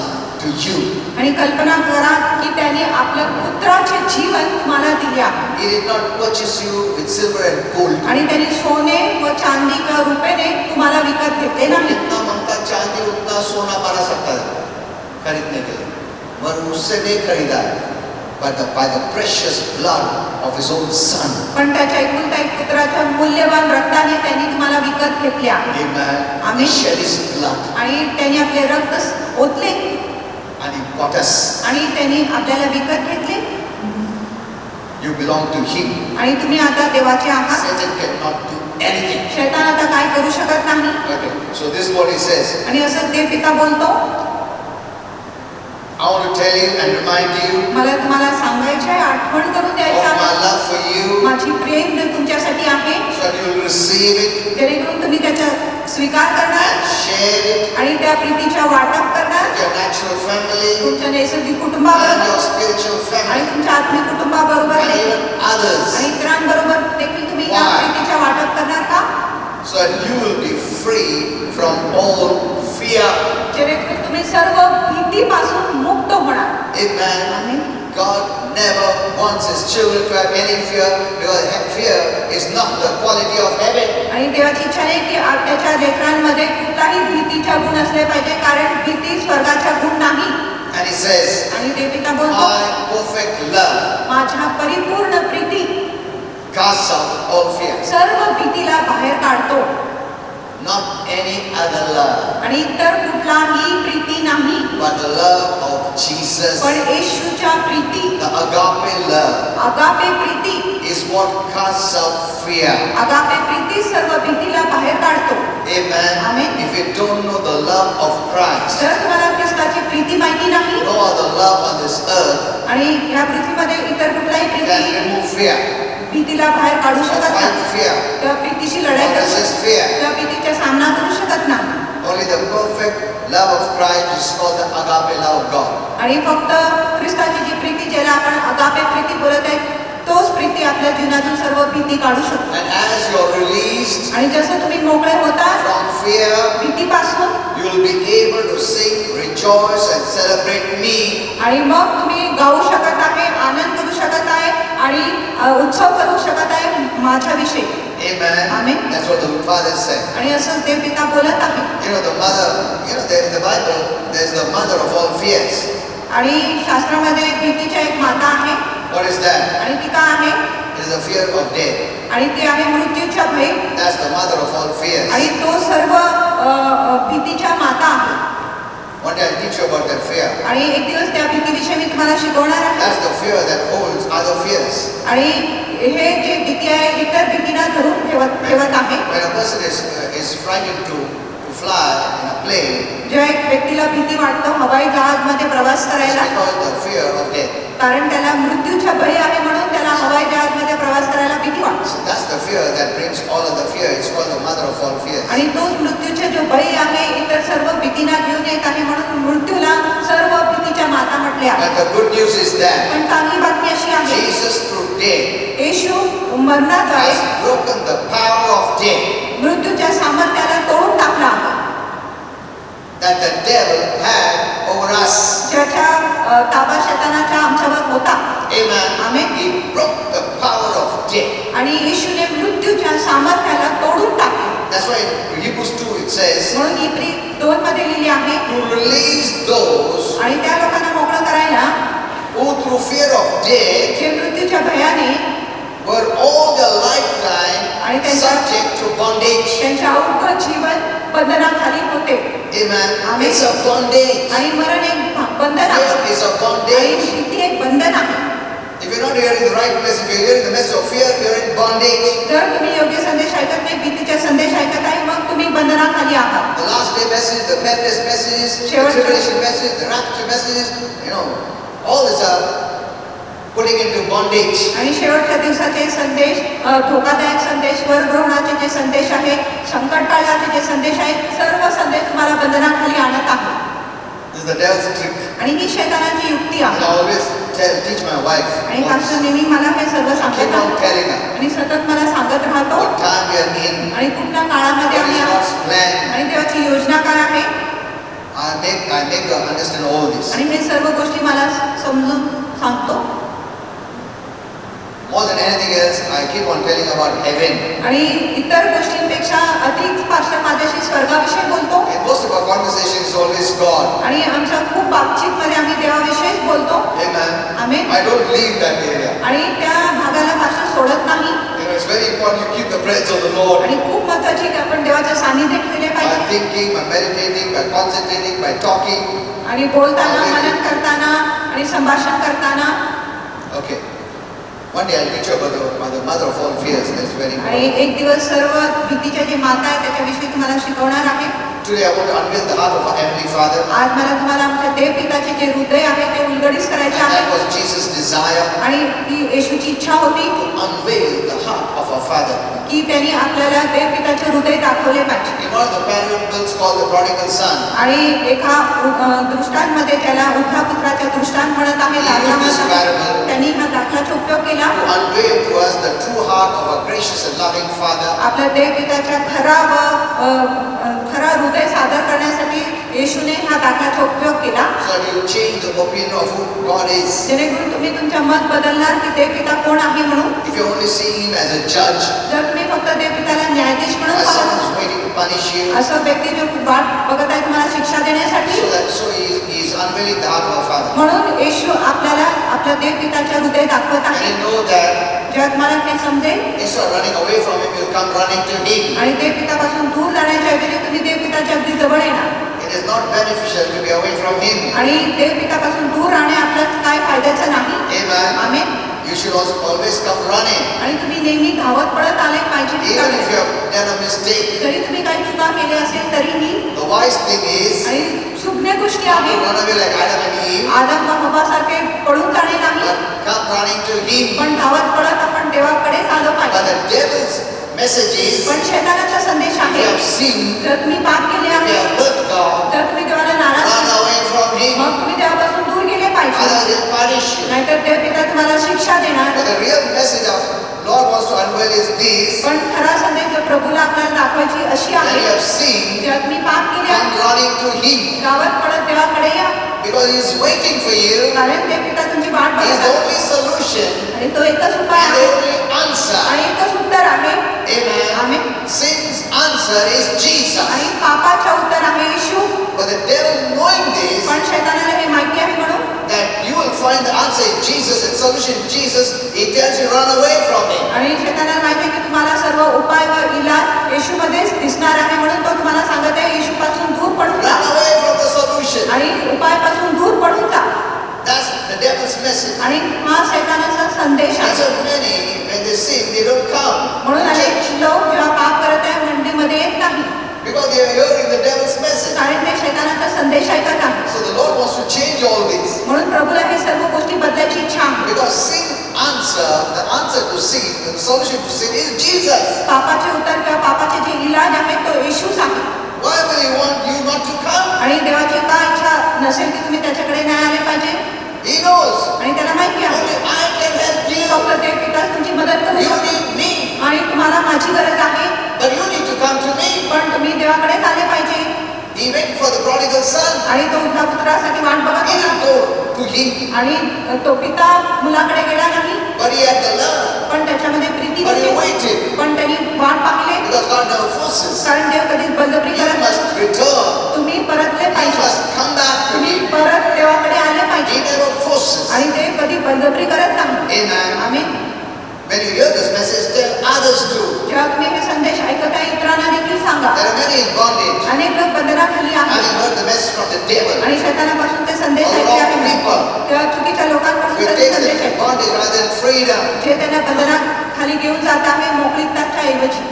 to you. आणि कल्पना करा की त्याने आपल्या पुत्राचे जीवन तुम्हाला दिले आहे. He did not purchase you with silver and gold. आणि त्याने सोने व चांदी का रुपयाने तुम्हाला विकत घेतले नाही. जितना मनता चांदी उतना सोना मारा सकता है खरीदने के लिए, मगर उससे नहीं खरीदा है, but by the precious blood of his own Son. पण त्याच्या एकुलता एक पुत्राच्या मूल्यवान रक्ताने त्यांनी तुम्हाला विकत घेतले आहे. Amen. He Amen. shed his blood आणि त्यांनी आपले रक्त ओतले and he bought us. आणि त्यांनी आपल्याला विकत घेतले. You belong to him. आणि तुम्ही आता देवाचे आहात. Satan cannot do anything. शैतान आता काय करू शकत नाही. Okay, so this is what he says. आणि असं देव पिता बोलतो. I want to tell you and remind you मला तुम्हाला सांगायचे आहे, आठवण करून द्यायचं of my आहे. love for you, माझी प्रेम तुमच्यासाठी आहे, so that you will receive it जेणेकरून तुम्ही त्याचा स्वीकार करणार and share it आणि त्या प्रीतीचा वाटप करणार with your natural family तुमच्या नैसर्गिक and कुटुंबाबरोबर your spiritual आणि family तुमच्या आत्मिक कुटुंबाबरोबर and देखील even others, आणि इतरांबरोबर देखील तुम्ही या Why? प्रीतीचा वाटप करणार का? so that you will be free from all fear. जेणेकरून तुम्ही सर्व भीतीपासून मुक्त होणार. Amen. Amen. God never wants his children to have any fear, because fear is not the quality of heaven. आणि देवाची इच्छा आहे की त्याच्या लेकरांमध्ये कुठलाही भीतीचा गुण असले पाहिजे, कारण भीती स्वर्गाचा गुण नाही. And he says, आणि देविका बोलतो, my perfect love माझ्या परिपूर्ण Preeti casts out all fear. सर्व भीतीला बाहेर काढतो. Not any other love, आणि इतर कुठलाही प्रीती नाही, but the love of Jesus. पण येशूच्या Preeti, The agape love agape Preeti, is what casts out fear. Agape Preeti सर्व भीतीला बाहेर काढतो. Amen. Amen. If you don't know the love of Christ, जर तुम्हाला ख्रिस्ताची प्रीती माहिती नाही no other love on this earth आणि या पृथ्वीमध्ये इतर कुठलाही can प्रीती remove fear भीतीला बाहेर काढू or शकत fight नाही, fear त्या प्रीतीशी लढाई or करू शकत resist fear. त्या भीतीचा सामना करू शकत नाही. Only the perfect love of Christ is called the agape love of God. आणि फक्त ख्रिस्ताची जी प्रीती ज्याला आपण अगापे प्रीती बोलत आहे तोच प्रीती आपल्या जीवनातून सर्व भीती काढू शकतो. And as you're released आणि जसं तुम्ही मोकळे होता from fear, भीतीपासून you will be able to sing, rejoice and celebrate me. आणि मग तुम्ही गाऊ शकत आहे, आनंद करू शकत आहे आणि उत्सव करू शकत आहे माझ्याविषयी. Amen. Amen. That's what the Father said. आणि असं देव पिता बोलत आहे. The mother, in the Bible, there's the mother of all fears. आणि शास्त्रामध्ये भीतीच्या एक माता आहे. What is that? आणि ती का आहे? It is the fear of death. आणि ती आहे मृत्यूच्या भय. That's the mother of all fears. आणि तो सर्व भीतीच्या माता आहे. One day I'll teach you about that fear. आणि एक दिवस त्या भीतीविषयी मी तुम्हाला शिकवणार आहे. That's the fear that holds other fears. आणि हे जे भीती आहे इतर भीतीला धरून ठेवत आहे. When a person is frightened to fly in a plane, ज्या एक व्यक्तीला भीती वाटतो हवाई जहाजमध्ये प्रवास it's करायला, because of the fear of death. कारण त्याला मृत्यूचा भय आहे म्हणून त्याला हवाई जहाजमध्ये प्रवास करायला भीती वाटते. So that's the fear that brings all of the fear. It's called the mother of all fears. आणि तोच मृत्यूचा जो भय आहे इतर सर्व भीतींना घेऊन येत आहे म्हणून मृत्यूला सर्व भीतीच्या माता म्हटले आहे. But the good news is that पण चांगली बातमी अशी आहे, Jesus through death Yeshu मरणाद्वारे has broken the power of death. मृत्यूच्या सामर्थ्याला तोडून टाकला आहे. that the devil had over us. ज्याच्या ताबा शैतानाचा आमच्यावर होता. Amen. Amen. He broke the power of death. आणि येशूने मृत्यूच्या सामर्थ्याला तोडून टाकले. That's why in Hebrews 2 it says, म्हणून इब्री 2 मध्ये लिहिले आहे, to release those आणि त्या लोकांना मोकळं करायला who through fear of death जे मृत्यूच्या भयाने were all their lifetime आणि त्यांच्या- subject to bondage. त्यांच्या अवघड जीवन बंधनाखाली होते. Amen. Amen. It's a bondage. आणि मरण एक बंधन आहे. Fear is a आणि bondage. भीती एक बंधन आहे. If you're not hearing the right place, if you're hearing the message of fear, you're in bondage. जर तुम्ही योग्य संदेश ऐकत नाही, भीतीचा संदेश ऐकत आहे, मग तुम्ही बंधनाखाली आहात. The last day message, the perilous messages, the Sure. tribulation message, the rapture messages, all these are putting into bondage. आणि शेवटच्या दिवसाचे संदेश, धोकादायक संदेश, वरग्रहणाचे जे संदेश आहे, संकटकाळाचे जे संदेश आहेत, सर्व संदेश तुम्हाला बंधनाखाली आणत आहेत. This is the devil's trick. आणि ही शैतानाची युक्ती And आहे. I always teach my wife. आणि पास्टर नेहमी मला हे सर्व Keep सांगत on आहे telling her आणि सतत मला सांगत राहतो. what time we are in, आणि कुठल्या काळामध्ये what आम्ही is आहोत God's plan. आणि देवाची योजना काय आहे. I make her understand all this. आणि हे सर्व गोष्टी मला समजून सांगतो. More than anything else, I keep on telling about heaven. आणि इतर गोष्टींपेक्षा अधिक पास्टर माझ्याशी स्वर्गाविषयी बोलतो. And most of our conversation is always God. आणि आमच्या खूप बातचीतमध्ये आम्ही देवाविषयीच बोलतो. Amen. Amen. I don't leave that area. आणि त्या भागाला पास्टर सोडत नाही. It's very important you keep the presence of the Lord. आणि खूप महत्त्वाची की आपण देवाच्या सानिध्यात ठेवले By पाहिजे. thinking, by meditating, by concentrating, by talking. आणि बोलताना, मनन करताना आणि संभाषण करताना. Okay. One day I'll teach you about the mother of all fears. That's very आणि important. एक दिवस सर्व भीतीच्या जे माता आहे त्याच्याविषयी तुम्हाला शिकवणार आहे. Today I want to unveil the heart of our Heavenly Father. आज मला तुम्हाला आमच्या देवपिताचे जे हृदय आहे ते उलगडीच करायचे And that आहे. was Jesus' desire, आणि ती येशूची इच्छा होती to unveil the heart of our Father. की त्यांनी आपल्याला देवपिताचे हृदय दाखवले पाहिजे. In one of the parables called the prodigal son, आणि एका दृष्टांतमध्ये त्याला उभ्या पुत्राचा दृष्टांत म्हणत आहे. He used this दाखला parable त्यांनी हा दाखलाचा उपयोग केला. to unveil to us the true heart of our gracious and loving Father. आपल्या देवपिताच्या खरा हृदय सादर करण्यासाठी येशूने हा दाखलाचा उपयोग केला. So that you change the opinion of who God is. जेणेकरून तुम्ही तुमच्या मत बदलणार की देवपिता कोण आहे म्हणून. If you only see Him as a judge, जर तुम्ही फक्त देवपिताला न्यायाधीश म्हणून as someone पाहता, who's waiting to punish you, असं व्यक्ती जो वाट बघत आहे तुम्हाला शिक्षा देण्यासाठी, so He is unveiling the heart of our Father. म्हणून येशू आपल्याला आपल्या देवपिताच्या हृदय दाखवत And आहे. you know that जेव्हा तुम्हाला ते समजेल instead of running away from Him, you'll come running to Him. आणि देवपितापासून दूर जाण्याच्या ऐवजी तुम्ही देवपिताच्या अगदी जवळ येणार. It is not beneficial to be away from Him. आणि देवपितापासून दूर राहणे आपल्याला काय फायद्याचं नाही. Amen. Amen. You should also always come running. आणि तुम्ही नेहमी धावत पळत आले पाहिजे. Even if you have done a mistake. जरी तुम्ही काही चुका केल्या असेल तरीही. The wise thing is आणि शुभ्य गोष्टी not आहे. to run away like Adam and Eve, आदम व हव्वासारखे पळून जाणे नाही, but come running to Him. पण धावत पळत आपण देवाकडेच आलो But पाहिजे. the devil's message is, पण शैतानाचा संदेश if you आहे, have sinned, जर तुम्ही पाप केले if you आहे, have hurt God, तर तुम्ही देवाला नाराज run केले, away from Him. मग तुम्ही देवापासून दूर गेले पाहिजे. Otherwise He'll punish you. नाहीतर देवपिता तुम्हाला शिक्षा देणार. But the real message of Lord wants to unveil is this: पण खरा संदेश जो प्रभूला आपल्याला दाखवायची अशी when you आहे, have sinned, जेव्हा तुम्ही पाप केले come आहे, running to Him, गावात पळत देवाकडे या, because He is waiting for you. कारण देवपिता तुमची वाट He is बघत the आहे. only solution आणि तो एकच उपाय and the आहे only answer. आणि एकच उत्तर आहे. Amen. Amen. Sin's answer is Jesus. आणि पापाचं उत्तर आहे येशू. But the devil, knowing this, पण शैतानाला हे माहिती आहे म्हणून that you will find the answer in Jesus and solution in Jesus, he tells you run away from Him. आणि शैतानाला माहिती आहे की तुम्हाला सर्व उपाय व इलाज येशूमध्येच दिसणार आहे, म्हणून तो तुम्हाला सांगत आहे येशूपासून दूर पडून जा Run away from the solution. आणि उपायापासून दूर पडून जा. That's the devil's message. आणि हा शैतानाचा संदेश And आहे. so many, when they sin, they don't come म्हणून to अनेक church लोक जेव्हा पाप करत आहे मंडळीमध्ये येत नाही, because they are hearing the devil's message. कारण ते शैतानाचा संदेश ऐकत आहे. So the Lord wants to change all this. म्हणून प्रभूला हे सर्व गोष्टी बदलायची इच्छा आहे. Because the answer to sin, the solution to sin is Jesus. पापाचे उत्तर किंवा पापाचे जे इलाज आहे तो येशूच आहे. Why will He want you not to come? आणि देवाची काय इच्छा नसेल की तुम्ही त्याच्याकडे नाही आले पाहिजे. He knows. आणि त्याला माहिती आहे Only I can help you. फक्त देव पिताच तुमची मदत करू You शकतो need me. आणि तुम्हाला माझी गरज आहे, But you need to come to me. पण तुम्ही देवाकडेच आले पाहिजे. He waited for the prodigal son. आणि तो उठला पुत्रासाठी वाट बघत He होता. didn't go to him, आणि तो पिता मुलाकडे गेला नाही, but he had the love. पण त्याच्यामध्ये प्रीती But he होती. waited पण त्यांनी वाट पाहिले, because God never forces. कारण देव कधीच बळजबरी You करत नाही. must return. तुम्ही परतले You पाहिजे, must come back to तुम्ही Him. परत देवाकडे आले He पाहिजे. never forces. आणि ते कधी बळजबरी करत नाही. Amen. Amen. When you hear this message, tell others too. जेव्हा तुम्ही हे संदेश ऐकत आहे, इतरांना देखील सांगा. There are many in bondage, अनेक लोक बंधनाखाली आहेत having heard the message from the devil, आणि शैतानापासून ते संदेश All ऐकले wrong आहेत. people. तेव्हा चुकीच्या लोकांकडून which ते takes संदेश them in ऐकले. bondage rather than freedom. जे त्यांना बंधनाखाली घेऊन जात आहे मोकळीकताच्या ऐवजी.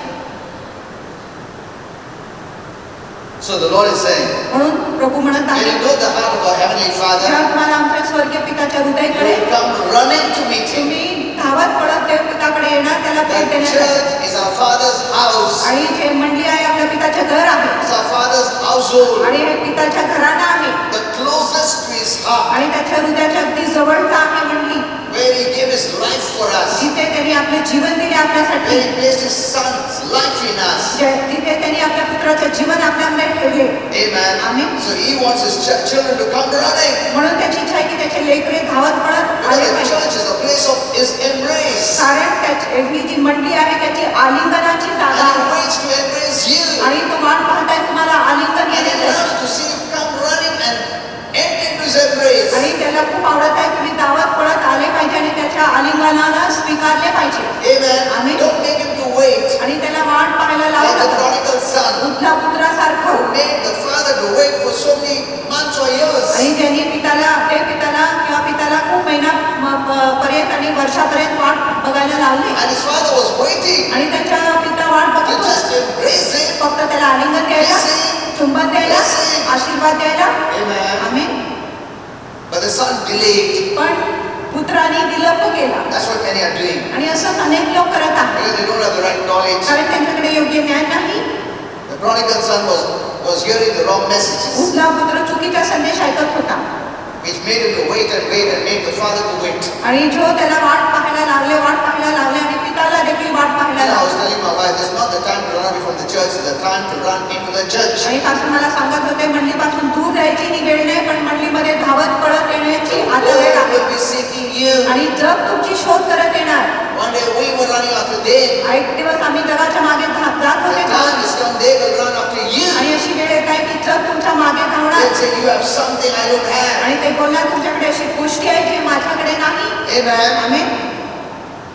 So the Lord is saying, म्हणून प्रभू म्हणत when आहे, you know the heart of our Heavenly जेव्हा Father, तुम्हाला आमच्या स्वर्गीय पिताच्या हृदयाकडे you come running to meet Him. तुम्ही धावत पडत देव पिताकडे येणार, त्याला The भेट देण्यासाठी. church is our Father's house. आणि जे मंडळी आहे आपल्या पिताचे घर आहे It's our Father's household. आणि हे पिताच्या घराणं आहे The closest to His heart, आणि त्याच्या हृदयाच्या अगदी जवळचा आहे मंडळी, where He gave His life for us, जिथे त्यांनी आपले जीवन दिले आपल्यासाठी, where He placed His Son's life in us. तिथे त्यांनी आपल्या पुत्राचं जीवन आपल्यामध्ये ठेवले. Amen. Amen. So He wants His children to come running. म्हणून त्याची इच्छा आहे की त्याचे लेकरे धावत पडत Because आले the पाहिजे. church is a place of His embrace. कारण ही जी मंडळी आहे त्याची आलिंगनाची And जागा He आहे waits to embrace you. आणि तो वाट पाहताय तुम्हाला आलिंगन And He येण्याचं. loves to see you come running and enter into His embrace. आणि त्याला खूप आवडत आहे तुम्ही धावत पडत आले पाहिजे आणि त्याच्या आलिंगनाला स्वीकारले पाहिजे. Amen. Amen. Don't make Him to wait. आणि त्याला वाट पाहायला Like लावू the नका. prodigal son उठला पुत्रासारखं. who made the father to wait for so many months or years. आणि त्यांनी पिताला खूप महिना पर्यंत आणि वर्षापर्यंत वाट बघायला लावली And his father was waiting आणि त्याच्या पिता वाट to बघत just होता. embrace him. फक्त त्याला आलिंगन द्यायला, चुंबन द्यायला, आशीर्वाद द्यायला. Amen. Amen. But the son delayed. पण पुत्राने विलंब केला That's what many are doing. आणि असं अनेक लोक करत आहेत Because they don't have the right knowledge. कारण त्यांच्याकडे योग्य ज्ञान नाही. The prodigal son was hearing the wrong messages, उठला पुत्र चुकीचा संदेश ऐकत होता which made him to wait and made the father to wait. आणि जो त्याला वाट पाहायला लागले आणि पिताला देखील वाट पाहायला And I was लागले. telling my wife, this is not the time to run away from the church, it's the time to run into the church. आणि पासून मला सांगत होते मंडळीपासून दूर जायची ही वेळ नाही, पण मंडळीमध्ये धावत पडत येण्याची The आता वेळ world आहे. will be seeking you. आणि जग तुमची शोध करत येणार. One day we were running after them. एक दिवस आम्ही जगाच्या मागे जात The होते time is come, they will run after you. आणि अशी वेळ येत आहे की जग तुमच्या मागे They'll धावणार say, you have something I don't have. आणि ते बोलणार तुमच्याकडे अशी गोष्टी आहे जी माझ्याकडे नाही. Amen. Amen.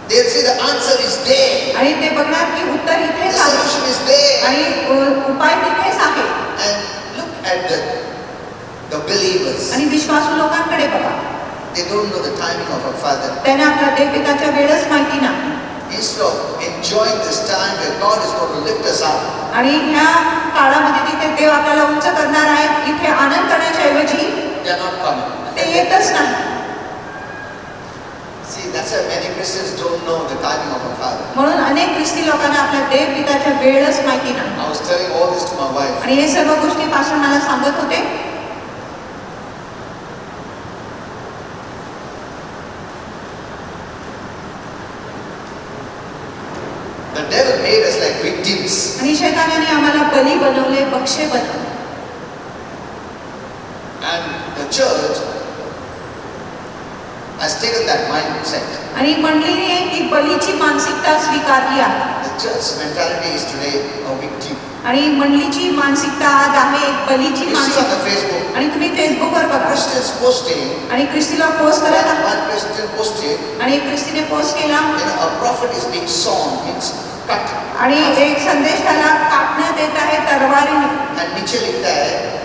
They'll say the answer is there. आणि ते बघणार की उत्तर The इथेच आहे solution is there. आणि उपाय तिथेच आहे. And look at the believers. आणि विश्वासू लोकांकडे बघा, They don't know the timing of our Father. त्यांना आपल्या देव पिताच्या वेळच माहिती नाही. Instead of enjoying this time where God is going to lift us up, आणि ह्या काळामध्ये जिथे देव आपल्याला उंच करणार आहे, इथे आनंद करण्याच्या ऐवजी they are not coming. ते येतच नाही. See, that's why many Christians don't know the timing of our Father. म्हणून अनेक ख्रिस्ती लोकांना आपल्या देव पिताच्या वेळच माहिती नाही. I was telling all this to my wife. आणि हे सर्व गोष्टी पासून मला सांगत होते. The devil made us like victims. आणि शैतानाने आम्हाला बली बनवले, बक्षे बनवले. And the church has taken that mindset. आणि मंडळीने ही बलीची मानसिकता स्वीकारली आहे. The church mentality is today a victim. आणि मंडळीची मानसिकता आज आहे एक बलीची You see on मानसिकता. the Facebook, आणि तुम्ही फेसबुकवर बघा Christians posting, आणि ख्रिस्ती लोक पोस्ट करत आहेत one Christian posted, आणि एक ख्रिस्तीने पोस्ट केला a prophet is being sawn, means cut. आणि एक संदेश त्याला कापण्यात येत आहे तलवारीने. And नीचे लिखता है,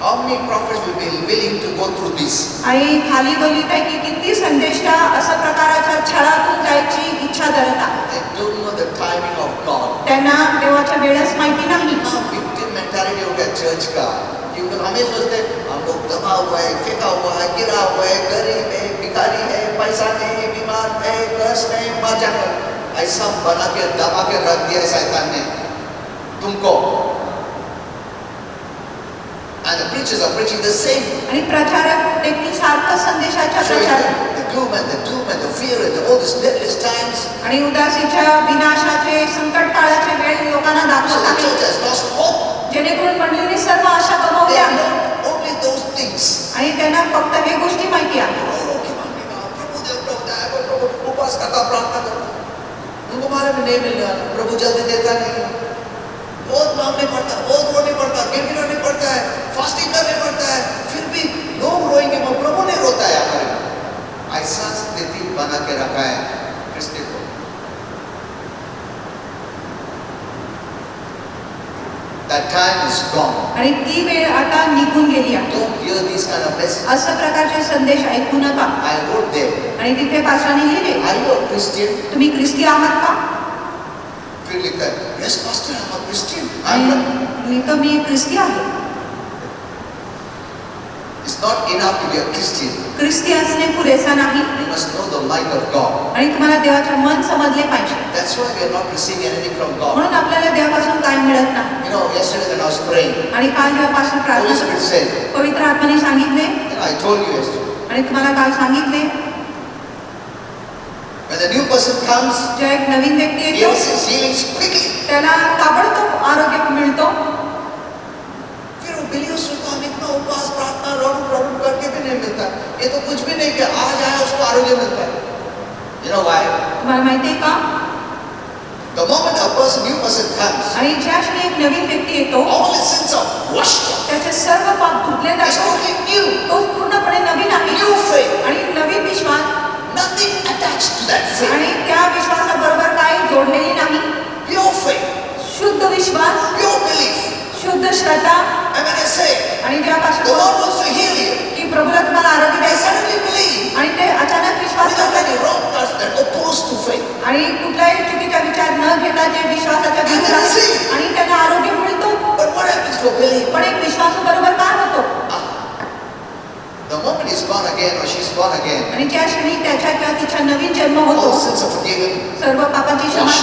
how many prophets will be willing to go through this? आणि खाली बोलत आहे की किती संदेशा अशा प्रकारच्या छळातून जायची इच्छा धरत आहे. They don't know the timing of God. त्यांना देवाच्या वेळच माहिती नाही. हाँ, victim mentality हो गया चर्च का. क्योंकि हमें सोचते हैं, हम लोग दबा हुआ है, फेंका हुआ है, गिरा हुआ है, गरीब है, भिखारी है, पैसा नहीं, बीमार है, कर्ज नहीं, मर जाना. ऐसा बना के दबा के रख दिया शैतान ने तुमको. And the preachers are preaching the same. आणि प्रचारक देखील सारखं संदेशाच्या Showing प्रचार the gloom and the doom and the fear and all these perilous times. आणि उदासीच्या विनाशाचे संकट काळाचे वेळ लोकांना So दाखवत the आहे. church has lost hope. जेणेकरून मंडळीने सर्व आशा They गमावल्या know only those things. आणि त्यांना फक्त हे गोष्टी माहिती आहे. की मांगेगा प्रभु देव प्रभु दया प्रभु उपवास करता प्रार्थना करता उनको मालूम नहीं मिलने वाला प्रभु जल्दी देता नहीं है. बहुत मांगने पड़ता है, बहुत रोने पड़ता है, गिड़गिड़ाने पड़ता है, फास्टिंग करने पड़ता है, फिर भी लोग रोएंगे वो प्रभु नहीं रोता है हमारे में. ऐसा स्थिति बना के रखा है क्रिस्ती को. That time is gone. आणि ती वेळ आता निघून गेली आहे. Don't hear these kind of messages. अशा प्रकारचे संदेश ऐकू नका. I wrote there. आणि तिथे पास्टरांनी लिहिले, Are you a Christian? तुम्ही ख्रिस्ती आहात का? फिर लिखता है, yes pastor, I'm a Christian. आणि मी ख्रिस्ती आहे. It's not enough to be a Christian. ख्रिस्ती असणे पुरेसा नाही. You must know the mind of God. आणि तुम्हाला देवाचे मन समजले पाहिजे. That's why we are not receiving anything from God. म्हणून आपल्याला देवापासून काय मिळत नाही. You know, yesterday when I was praying, आणि काल जेव्हापासून Holy प्रार्थना Spirit said, पवित्र आत्म्याने सांगितले I told you yesterday, आणि तुम्हाला काल सांगितले, when the new person comes, जेव्हा एक नवीन व्यक्ती he येतो receives healings quickly. त्याला ताबडतोब आरोग्य मिळतो. फिर वो बिलीव सोचता हम इतना उपवास प्रार्थना रण करके भी नहीं मिलता. ये तो कुछ भी नहीं किया, आज आया उसको आरोग्य मिलता है. You know why? तुम्हाला माहिती आहे का? The moment new person comes, आणि ज्या क्षणी एक नवीन व्यक्ती येतो all his sins are washed off. त्याचे सर्व पाप धुतले It's जातो. totally new. तो पूर्णपणे नवीन आहे. New faith. आणि नवीन विश्वास Nothing attached to that faith. आणि त्या विश्वासाबरोबर काही जोडलेली नाही. Pure faith. शुद्ध विश्वास, Pure belief. शुद्ध श्रद्धा. And when I say, आणि the ज्यापासून Lord wants to heal you, की प्रभूला तुम्हाला आरोग्य I द्यायचं suddenly believe आणि ते अचानक विश्वास without करतात any wrong thoughts that oppose to faith. आणि कुठलाही चुकीचा विचार न घेता जे विश्वासाच्या विरुद्ध आणि त्यांना आरोग्य मिळतो. But what happens to a belief? पण एक विश्वासाबरोबर काय होतो? The moment he's born again or she's born again, आणि ज्या क्षणी त्याच्या किंवा तिच्या नवीन जन्म all होतो sins are forgiven. सर्व पापाची क्षमा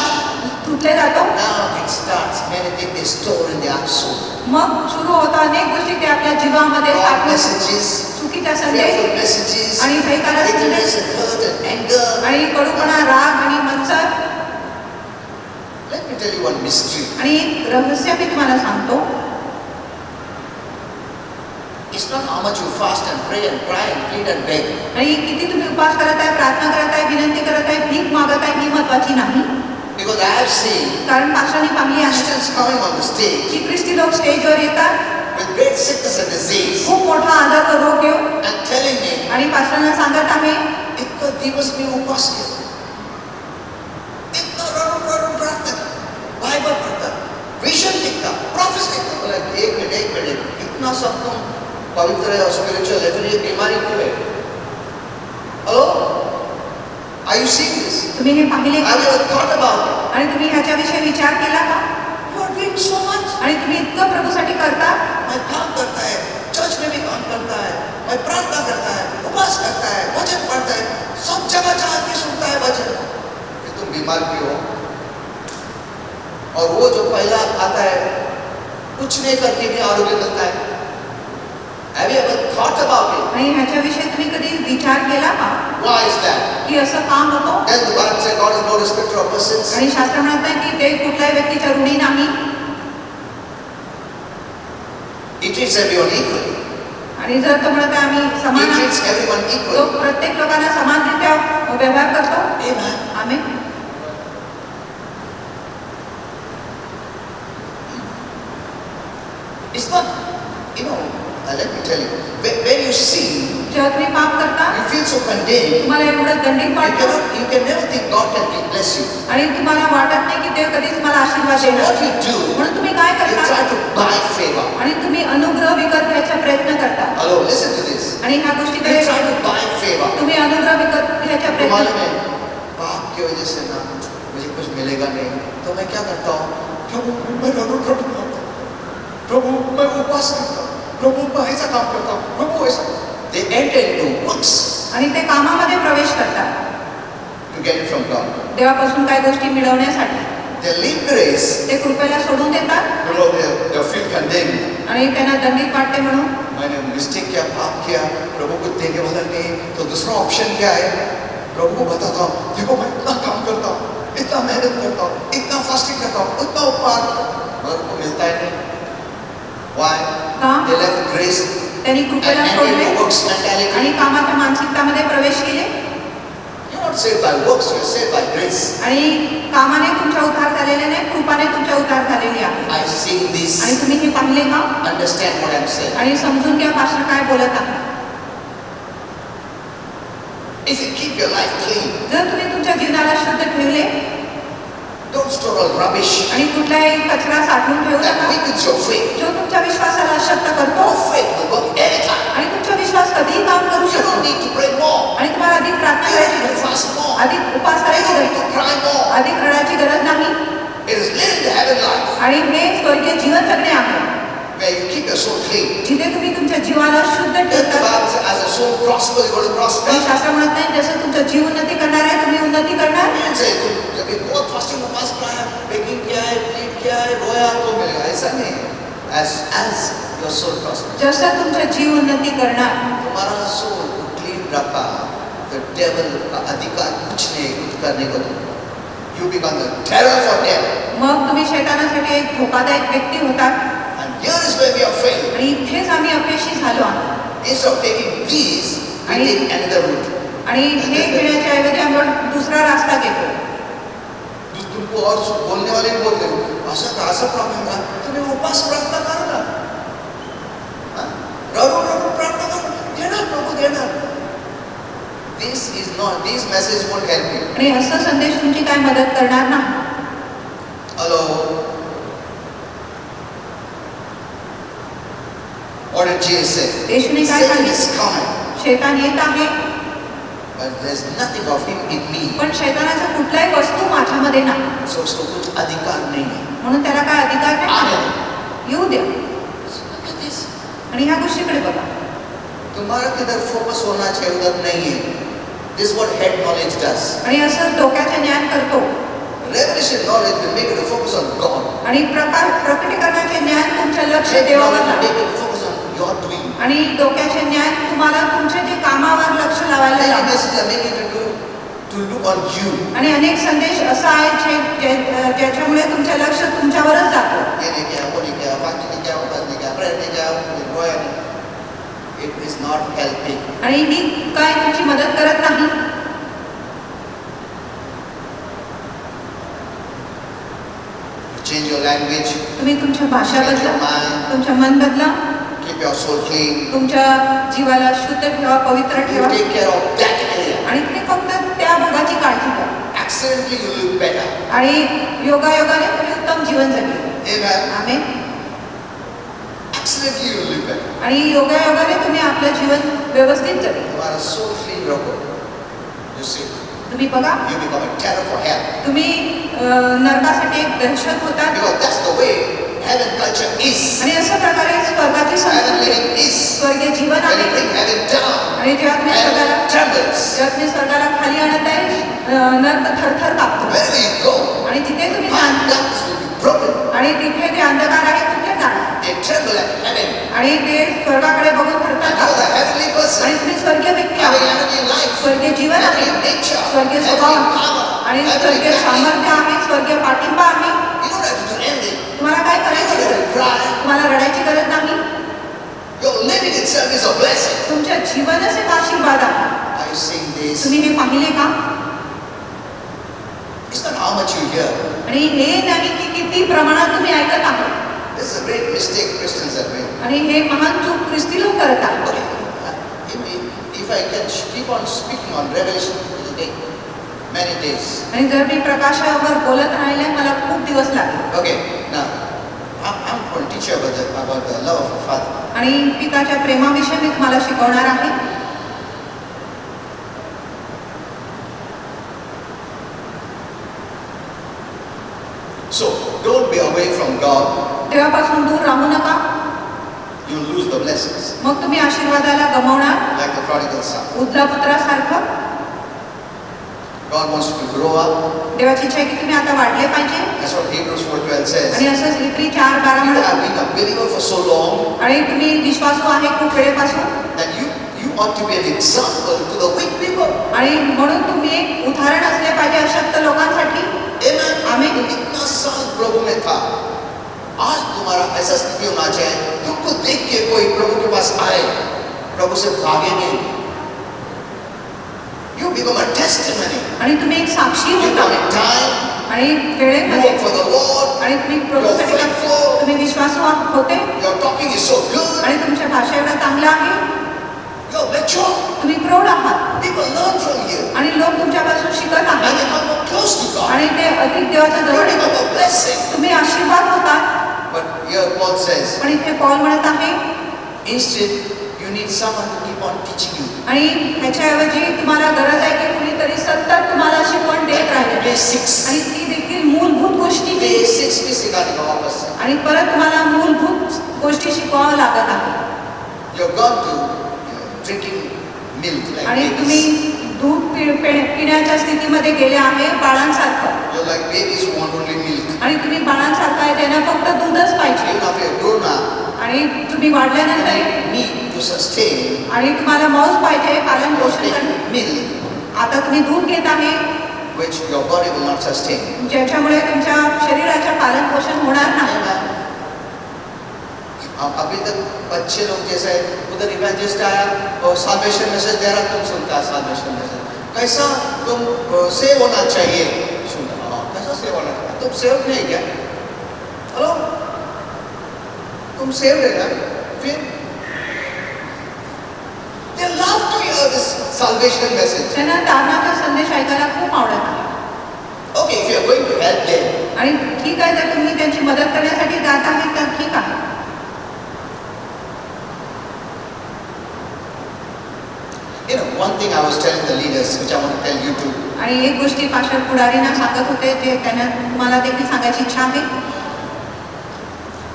धुतले जातो. Now it starts, many things they store in their soul. मग सुरू होतं अनेक गोष्टी ते आपल्या जीवामध्ये Wrong साठवून messages, चुकीचा संदेश fearful messages, आणि भयकारक bitterness संदेश and hurt and anger. आणि कडूपणा, राग आणि मत्सर. Let me tell you one mystery. आणि एक रहस्य मी तुम्हाला सांगतो. It's not how much you fast and pray and cry and plead and beg. आणि किती तुम्ही उपवास करत आहे, प्रार्थना करत आहे, विनंती करत आहे, भीक मागत आहे, ही महत्वाची नाही. Because I have seen कारण पास्टरांनी पाहिली आहे Christians coming on the stage की ख्रिस्ती लोक स्टेजवर येतात with great sickness and disease खूप मोठा आजार व रोग घेऊन and telling me, आणि पास्टरांना सांगत आहे इतना दिवस में उपवास किया, इतना रण प्रार्थना किया, बाइबल पढ़ता, विजन दिखता, प्रोफेसी दिखता. बोला एक मिनट, इतना सब तुम पवित्र है और स्पिरिचुअल है, फिर ये बीमारी क्यों है? हेलो, आर यू सीइंग दिस? तुम्ही हे पाहिले का? Have you ever thought about it? आणि तुम्ही ह्याच्याविषयी विचार केला का? You are doing so much. आणि तुम्ही इतकं प्रभूसाठी करता. मैं काम करता है, चर्च में भी काम करता है, मैं प्रार्थना करता है, उपवास करता है, वचन पढ़ता है, सब जगह जाके सुनता है वचन. कि तुम बीमार क्यों हो? और वो जो पहला आता है, कुछ नहीं करके भी आरोग्य मिलता है. Have you ever thought about it? आणि ह्याच्याविषयी तुम्ही कधी विचार केला का Why is that? की असं काम होतं? Then the Bible says God is no respecter of persons. आणि शास्त्र म्हणत आहे की ते कुठल्याही व्यक्तीच्या ऋणी नाही. He treats everyone equally. आणि जर तो म्हणत आहे आम्ही He समान आहोत, treats everyone तो equally. प्रत्येक लोकांना समानरित्या व्यवहार करतो. Amen. Amen. It's not, you know, let me tell you, when you sin, जेव्हा तुम्ही पाप करता you feel so condemned. तुम्हाला एवढं दंडित वाटतं You can never think God can bless you. आणि तुम्हाला वाटत नाही की देव कधीच तुम्हाला आशीर्वाद So देणार. what you do, म्हणून तुम्ही काय you try करता to buy favor. आणि तुम्ही अनुग्रह विकत घ्यायचा प्रयत्न करता. Hello, listen to this. आणि ह्या You गोष्टीकडे try to buy favor. तुम्ही अनुग्रह विकत घ्यायचा तो मालूम प्रयत्न. है, पाप की वजह से ना मुझे कुछ मिलेगा नहीं, तो मैं क्या करता हूँ? प्रभु मैं करता हूँ, प्रभु मैं उपवास करता हूँ, प्रभु मैं ऐसा काम करता हूँ, प्रभु ऐसा. They enter into works आणि ते कामामध्ये प्रवेश करतात to get it from God. देवापासून काही गोष्टी मिळवण्यासाठी. They leave grace. ते कृपेला सोडून देतात You know, they feel condemned. आणि त्यांना दंडित वाटते म्हणून. मैंने मिस्टेक किया, पाप किया, प्रभु को देने वाला नहीं, तो दूसरा ऑप्शन क्या है? प्रभु को बताता हूँ, देखो मैं इतना काम करता हूँ, इतना मेहनत करता हूँ, इतना फास्टिंग करता हूँ, उतना उपवास, मगर उनको मिलता है नहीं. Why? का? They left grace त्यांनी and कृपेला entered सोडले into works mentality. आणि कामाच्या मानसिकतामध्ये प्रवेश केले You're not saved by works, you're saved by grace. आणि कामाने तुमचा उद्धार झालेला नाही, कृपाने तुमचा उद्धार झालेली आहे. I see this. आणि तुम्ही हे पाहिले का? Understand what I'm saying. आणि समजून घ्या पास्टर काय बोलत आहे. If you keep your life clean, जर तुम्ही तुमच्या जीवनाला शुद्ध ठेवले don't store all rubbish आणि कुठलाही कचरा साठवून ठेवू that नका weakens your faith. जो तुमच्या विश्वासाला अशक्त करतो Your faith will work anytime. आणि तुमचा विश्वास कधीही काम करू You शकतो don't need to pray more. आणि तुम्हाला अधिक प्रार्थना You don't करायची need to गरज fast more. अधिक उपास You करायची don't need गरज to cry more. अधिक रडायची गरज नाही It is living the heaven life आणि हे स्वर्गीय जीवन जगणे आहे where you keep your soul clean. जिथे तुम्ही तुमच्या जीवाला शुद्ध Then the ठेवता Bible says, as a soul prosper, you're going to prosper. आणि शास्त्र म्हणत नाही जसं तुमचं जीव उन्नती करणार आहे तुम्ही उन्नती करणार You didn't say, जब एक बहुत फास्टिंग नमाज पढ़ा है, बेकिंग किया है, प्लीट किया है, रोया तो मिलेगा. ऐसा नहीं है. As your soul prospers. जसं तुमचं जीव उन्नती करणार तुम्हारा सोल क्लीन रखा, the devil का अधिकार कुछ नहीं कुछ करने को तुम. You become the terror for devil. मग तुम्ही शैतानासाठी एक धोकादायक व्यक्ती होतात And here is where we are failed. आणि इथेच आम्ही अपयशी झालो आहोत Instead of taking these, we take another route. आणि हे घेण्याच्या ऐवजी आम्ही दुसरा रास्ता घेतो तुमको और बोलने वाले भी बोलते हो ऐसा प्रॉब्लम था तुम्हें उपास प्रार्थना करो ना रडो प्रार्थना करो देना प्रभु देना. This message won't help you. आणि असं संदेश तुमची काय मदत करणार नाही. Hello. What did Jesus say? येशूने काय Satan is सांगितलं? coming, शैतान येत आहे but there's nothing of him in me. पण शैतानाचा कुठलाही वस्तू माझ्यामध्ये नाही So उसको कुछ अधिकार नहीं है. म्हणून त्याला काय अधिकार नाही Amen. येऊ द्या So look at this. आणि ह्या गोष्टीकडे बघा तुम्हारा किधर फोकस होना चाहिए उधर नहीं है. This is what head knowledge does. आणि असं डोक्याचे ज्ञान करतो Revelation knowledge will make you to focus on God. आणि प्रकटीकरणाचे ज्ञान तुमचं लक्ष Head देवावर knowledge will लागतं. make you to focus on your doing. आणि डोक्याचे ज्ञान तुम्हाला तुमच्या जे कामावर लक्ष लावायला Many लागतं. messages are making you to look on you. आणि अनेक संदेश असा आहे ज्याच्यामुळे तुमचं लक्ष तुमच्यावरच जातं ये नहीं किया, वो नहीं किया, fasting नहीं किया, उपवास नहीं किया, prayer नहीं किया, रोया नहीं. It is not helping. आणि ही काय तुमची मदत करत नाही. Change your language, तुम्ही तुमच्या भाषा change बदला your mind, तुमचं मन बदला keep your soul clean. तुमच्या जीवाला शुद्ध ठेवा पवित्र You ठेवा take care of that area. आणि तुम्ही फक्त त्या भागाची काळजी घ्या Accidentally you live better. आणि योगायोगाने तुम्ही उत्तम जीवन जगले Amen. Amen. Accidentally you live better. आणि योगायोगाने तुम्ही आपलं जीवन व्यवस्थित जगले. तुम्हारा soul clean रखो. You see, तुम्ही बघा you become a terror for hell. तुम्ही नरकासाठी एक दहशत होतात Because that's the way heaven culture is. आणि अशा प्रकारे स्वर्गाची Heaven संस्कृती living is. स्वर्गीय जीवन When you आहे bring heaven down, आणि जेव्हा तुम्ही स्वर्गाला heaven trembles. जेव्हा तुम्ही स्वर्गाला खाली आणत आहे नर्क थरथर कापतो Wherever you go, आणि तिथे तुम्ही my जाल darkness will be broken. आणि तिथे जे अंधकार आहे तिथे जाणार They tremble at heaven. आणि ते स्वर्गाकडे बघून थरथर And you're the कापतात heavenly person. आणि तुम्ही स्वर्गीय व्यक्ती Having आहात heavenly life, स्वर्गीय जीवन आहे heavenly nature, स्वर्गीय heavenly स्वभाव power, आणि heavenly स्वर्गीय backing. सामर्थ्य आहे स्वर्गीय पाठिंबा आहे. You don't have to do anything. तुम्हाला काय You करायचं don't have to cry. तुम्हाला रडायची गरज नाही. Your living itself is a blessing. तुमच्या जीवनच एक आशीर्वाद आहे. Are you seeing this? तुम्ही हे पाहिले का? It's not how much you hear. आणि हे नाही की किती प्रमाणात तुम्ही ऐकत आहात. This is a great mistake Christians have made. आणि हे महान चूक ख्रिस्ती लोक करतात. Okay, if I can keep on speaking on Revelation, it will take many days. आणि जर मी प्रकाशावर बोलत राहिले मला खूप दिवस लागले. Okay, now I'm going to teach you about the love of a father. आणि पिताच्या प्रेमाविषयी मी तुम्हाला शिकवणार आहे. So don't be away from God. देवापासून दूर राहू नका. You'll lose the blessings. मग तुम्ही आशीर्वादाला गमावणार. Like the prodigal son. उधला पुत्रासारखं. God wants you to grow up. देवाची इच्छा आहे की तुम्ही आता वाढले पाहिजे. That's what Hebrews 4:12 says. आणि असंच इब्री 4:12 You have म्हणतात. been a believer for so long आणि तुम्ही विश्वासू आहे खूप वेळेपासून that you ought to be an example to the weak people. आणि म्हणून तुम्ही एक उदाहरण असले पाहिजे अशक्त लोकांसाठी. Amen. आमेन. इतना साल प्रभु में था. आज तुम्हारा ऐसा स्थिति होना चाहिए, तुमको देख के कोई प्रभु के पास आए, प्रभु से भागे नहीं. You become a testimony. आणि तुम्ही एक साक्षी You होता come in time. आणि You वेळेमध्ये work for the Lord. आणि तुम्ही You're प्रभूसाठी faithful. तुम्ही विश्वासू होते Your talking is so good. आणि तुमच्या भाषा एवढं चांगलं आहे, You're mature. तुम्ही प्रौढ आहात People learn from you. आणि लोक तुमच्यापासून शिकत And आहेत they come more close to God. आणि ते अधिक देवाच्या You जवळ येतात. become a blessing. तुम्ही आशीर्वाद होतात. But here Paul says, पण इथे पॉल म्हणत आहे instead, you need someone to keep on teaching you. आणि ह्याच्याऐवजी तुम्हाला गरज आहे की कुणीतरी सतत तुम्हाला शिकवण देत राहिले Basics. आणि ती देखील मूलभूत गोष्टी Basics भी सिखाने का वापस से. आणि परत तुम्हाला मूलभूत गोष्टी शिकवावं लागत आहे. You're gone to drinking milk like आणि तुम्ही babies. दूध पिण्याच्या स्थितीमध्ये गेले आहे बाळांसारखं You're like babies who want only milk. आणि तुम्ही बाळांसारखं आहे त्यांना फक्त दूधच पाहिजे Even after you're grown up, आणि तुम्ही वाढल्यानंतर you need to sustain. आणि तुम्हाला मौज पाहिजे पालन You're पोषण taking करणे. milk आता तुम्ही दूध घेत आहे which your body will not sustain. ज्याच्यामुळे तुमच्या शरीराच्या पालन पोषण होणार नाही. अभी तक बच्चे लोग जैसे उधर इवेंजलिस्ट आया और साल्वेशन मैसेज दे रहा, तुम सुनता है साल्वेशन मैसेज, कैसा तुम सेव होना चाहिए, सुना कैसा सेव होना चाहिए, तुम सेव नहीं क्या, हेलो तुम सेव है ना, फिर they love to hear this salvation message. त्यांना तारणाचा संदेश ऐकायला खूप आवडत आहे. Okay, if you are going to help them, आणि ठीक आहे जर तुम्ही त्यांची मदत करण्यासाठी जात आहे तर ठीक आहे. you know, one thing I was telling the leaders, which I want to tell you too. आणि एक गोष्टी पास्टर पुढारींना सांगत होते जे त्यांना मला देखील सांगायची इच्छा आहे.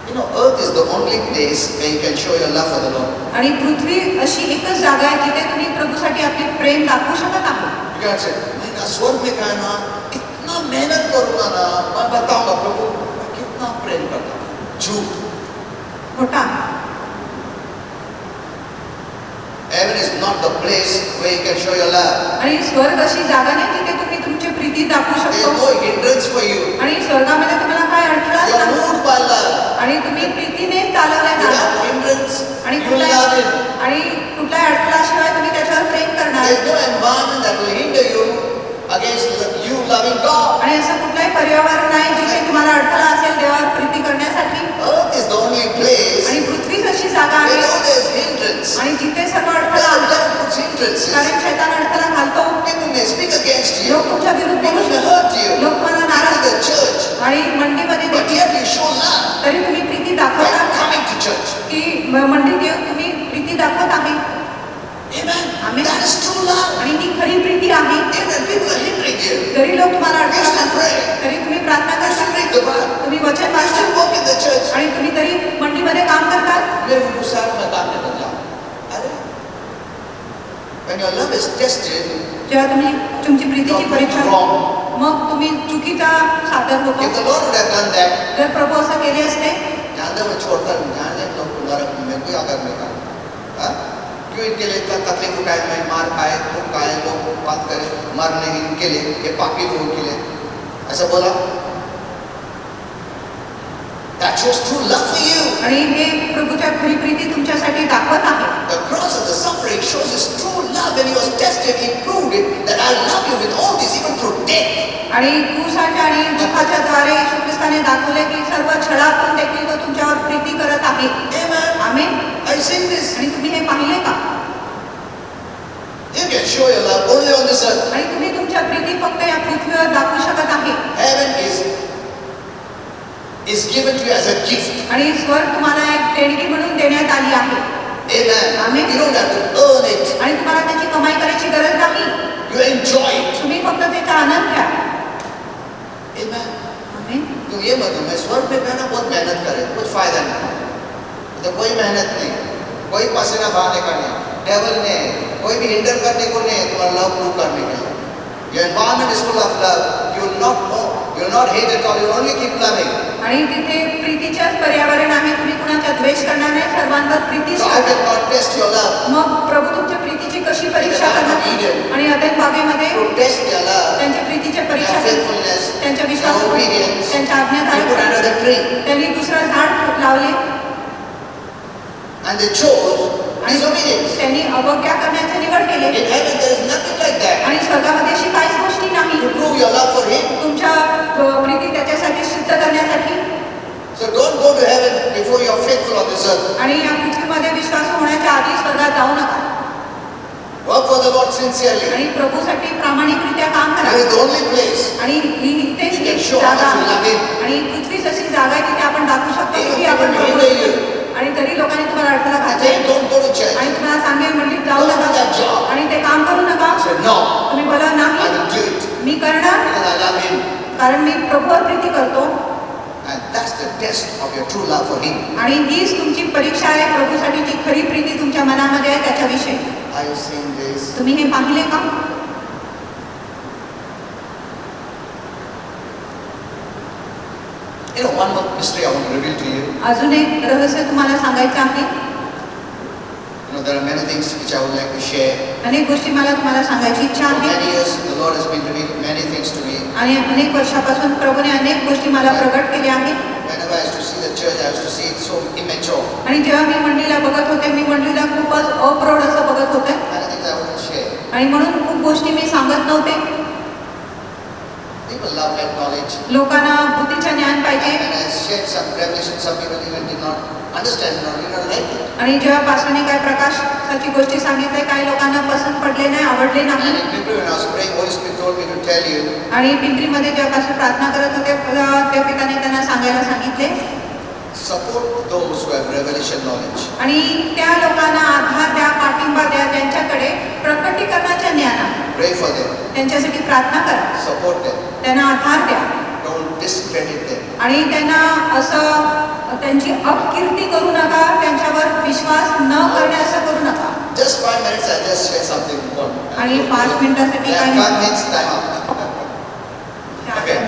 You know, earth is the only place where you can show your love for the Lord. आणि पृथ्वी अशी एकच जागा आहे जिथे तुम्ही प्रभूसाठी आपले प्रेम दाखवू शकत आहात. You can't say, मैं ना स्वर्ग में गया ना, इतना मेहनत करूँगा ना, मैं बताऊँगा प्रभु मैं कितना प्रेम करता हूँ. झूठ. खोटा. Heaven is not the place where you can show your love. आणि स्वर्ग अशी जागा नाही जिथे तुम्ही तुमची प्रीती दाखवू There is शकतो. no hindrance for you. आणि स्वर्गामध्ये तुम्हाला काय अडथळा You are नाही. moved by love. आणि तुम्ही प्रीतीने चालवल्या जाणार. Without hindrance, आणि you will love Him. आणि कुठल्याही अडथळाशिवाय तुम्ही त्याच्यावर प्रेम करणार. There is no environment that will hinder you against you loving God. आणि असं कुठलाही पर्यावरण नाही जिथे तुम्हाला अडथळा असेल देवावर प्रीती करण्यासाठी. Earth is the only place आणि पृथ्वीच अशी जागा where आहे there is hindrance. आणि जिथे सर्व Where अडथळा the आणतो. devil puts hindrances. कारण शैतान अडथळा घालतो. People may speak against you. लोक तुमच्या विरुद्ध बोलू People may शकतात. hurt you. लोक मला Even नाराज in the church. आणि मंडीमध्ये But देखील yet you show love तरी तुम्ही प्रीती by दाखवता coming to church. की मंडीत येऊन तुम्ही प्रीती दाखवत आहे. Amen. Amen. That is true love. आणि ती खरी प्रीती आहे. Even when people are hindering you, जरी लोक तुम्हाला you अडथळा still pray. घालतात तरी तुम्ही प्रार्थना You करता. still read the Bible. तुम्ही वचन You वाचता still walk in the church. आणि तुम्ही तरी मंडीमध्ये काम करतात. मेरे अनुसार मैं काम नहीं करता. अरे, when your love is tested, जेव्हा तुम्ही तुमची प्रीतीची you're परीक्षा wrong. मग तुम्ही चुकीचा सादर If होतो. the Lord would have done that, जर प्रभू असं केले असते जानते मैं छोड़कर जाने लोग को नरक में कोई आकर नहीं कहा. हाँ? क्यों इनके लिए इतना तकलीफ उठाए, मैं मार खाए, खूब खाए, लोग बात करें, मर नहीं इनके लिए, ये पापी लोगों के लिए, ऐसा बोला. That shows true love for you. आणि हे प्रभूच्या खरी प्रीती तुमच्यासाठी दाखवत आहे. The cross and the suffering shows His true love. When He was tested, He proved it that I love you with all this, even through death. आणि क्रूसाच्या आणि दुःखाच्या द्वारे येशू ख्रिस्ताने दाखवले की सर्व छळातून देखील तो तुमच्यावर प्रीती करत आहे. Amen. Amen. I sing this. आणि तुम्ही हे पाहिले का? You can show your love only on this earth. आणि तुम्ही तुमच्या प्रीती फक्त या पृथ्वीवर दाखवू शकत आहे. Heaven is given to you as a gift. आणि स्वर्ग तुम्हाला एक देणगी म्हणून देण्यात आली आहे. Amen. Amen. You don't have to earn it. आणि तुम्हाला त्याची कमाई करायची गरज नाही. You enjoy it. तुम्ही फक्त त्याचा आनंद घ्या. Amen. आमेन. तो ये मत मैं स्वर्ग में कहना बहुत मेहनत करे, कुछ फायदा नहीं. तो कोई मेहनत नहीं, कोई पसीना बहाने का नहीं, डेवल ने कोई भी हिंडर करने को नहीं है तुम्हारा लव प्रूव करने के लिए. Your environment is full of love. You will not know, you will not hate at all. You will only keep loving. आणि तिथे प्रीतीच्याच पर्यावरण आहे. तुम्ही कुणाचा द्वेष करणार नाही. सर्वांवर प्रीतीच So how करा. can God test your love? मग प्रभू तुमच्या प्रीतीची कशी परीक्षा करणार? आणि अदेन बागेमध्ये To test your love, त्यांच्या प्रीतीची your परीक्षा करणार. faithfulness, त्यांच्या your विश्वासावर obedience. त्यांच्या You put आज्ञाधारक under the tree. त्यांनी दुसरं झाड and they chose disobedience. त्यांनी अवज्ञा करण्याची निवड केली. In heaven there is nothing like that. आणि स्वर्गामध्ये अशी काहीच गोष्टी नाही. To prove your love for Him. तुमच्या प्रीती त्याच्यासाठी सिद्ध करण्यासाठी. So don't go to heaven before you are faithful on this earth. आणि या पृथ्वीमध्ये विश्वास होण्याच्या आधी स्वर्गात जाऊ नका. Work for the Lord sincerely. आणि प्रभूसाठी प्रामाणिकरित्या काम करा. That is the only place. आणि इथेच You can एक show how जागा much you love आहे. Him. आणि पृथ्वीच अशी जागा आहे जिथे आपण दाखवू शकतो They की will आपण hinder प्रभू. you. आणि तरी लोकांनी तुम्हाला अडथळा And घातला. they don't go to church. आणि तुम्हाला सांगेल म्हणजे जाऊ Don't do that नका. job. आणि ते काम करू नका. Say no. तुम्ही बोला I नाही will do it मी करणार because I love Him. कारण मी प्रभूवर प्रीती करतो. And that's the test of your true love for Him. आणि हीच तुमची परीक्षा आहे प्रभूसाठीची खरी प्रीती तुमच्या मनामध्ये आहे त्याच्याविषयी. Are you seeing this? तुम्ही हे पाहिले का? You know, one more mystery I want to reveal to you. अजून एक रहस्य तुम्हाला सांगायचं आहे. You know, there are many things which I would like to share. अनेक गोष्टी मला तुम्हाला सांगायची इच्छा For आहे. many years, the Lord has been revealing many things to me. आणि अनेक वर्षापासून प्रभूने अनेक गोष्टी मला प्रगट केल्या आहेत. Whenever I used to see the church, I used to see it so immature. आणि जेव्हा मी मंडळीला बघत होते मी मंडळीला खूपच अप्रौढ असं बघत होते. Many things I wouldn't share. आणि म्हणून खूप गोष्टी मी सांगत नव्हते. People love that knowledge. लोकांना बुद्धीचं ज्ञान पाहिजे. And I shared some revelation, some people even did not understand, did not like it. आणि जेव्हा पास्टरने काय प्रकाशाची गोष्टी सांगितल्या काही लोकांना पसंत पडले नाही आवडले And नाही. in Pimpri, when I was praying, Holy Spirit told me to tell you, आणि पिंपरीमध्ये जेव्हा पास्टर प्रार्थना करत होते त्या पिताने त्यांना सांगायला सांगितले. support those who have revelation knowledge. आणि त्या लोकांना आधार द्या पाठिंबा द्या ज्यांच्याकडे प्रकटीकरणाच्या ज्ञान आहे. Pray for them. त्यांच्यासाठी प्रार्थना करा. Support them. त्यांना आधार द्या. Don't discredit them. आणि त्यांना असं त्यांची अपकीर्ती करू नका त्यांच्यावर विश्वास न करणे असं करू नका. Just 5 minutes, I just share something important. आणि 5 मिनिटासाठी That काही means time up. Okay.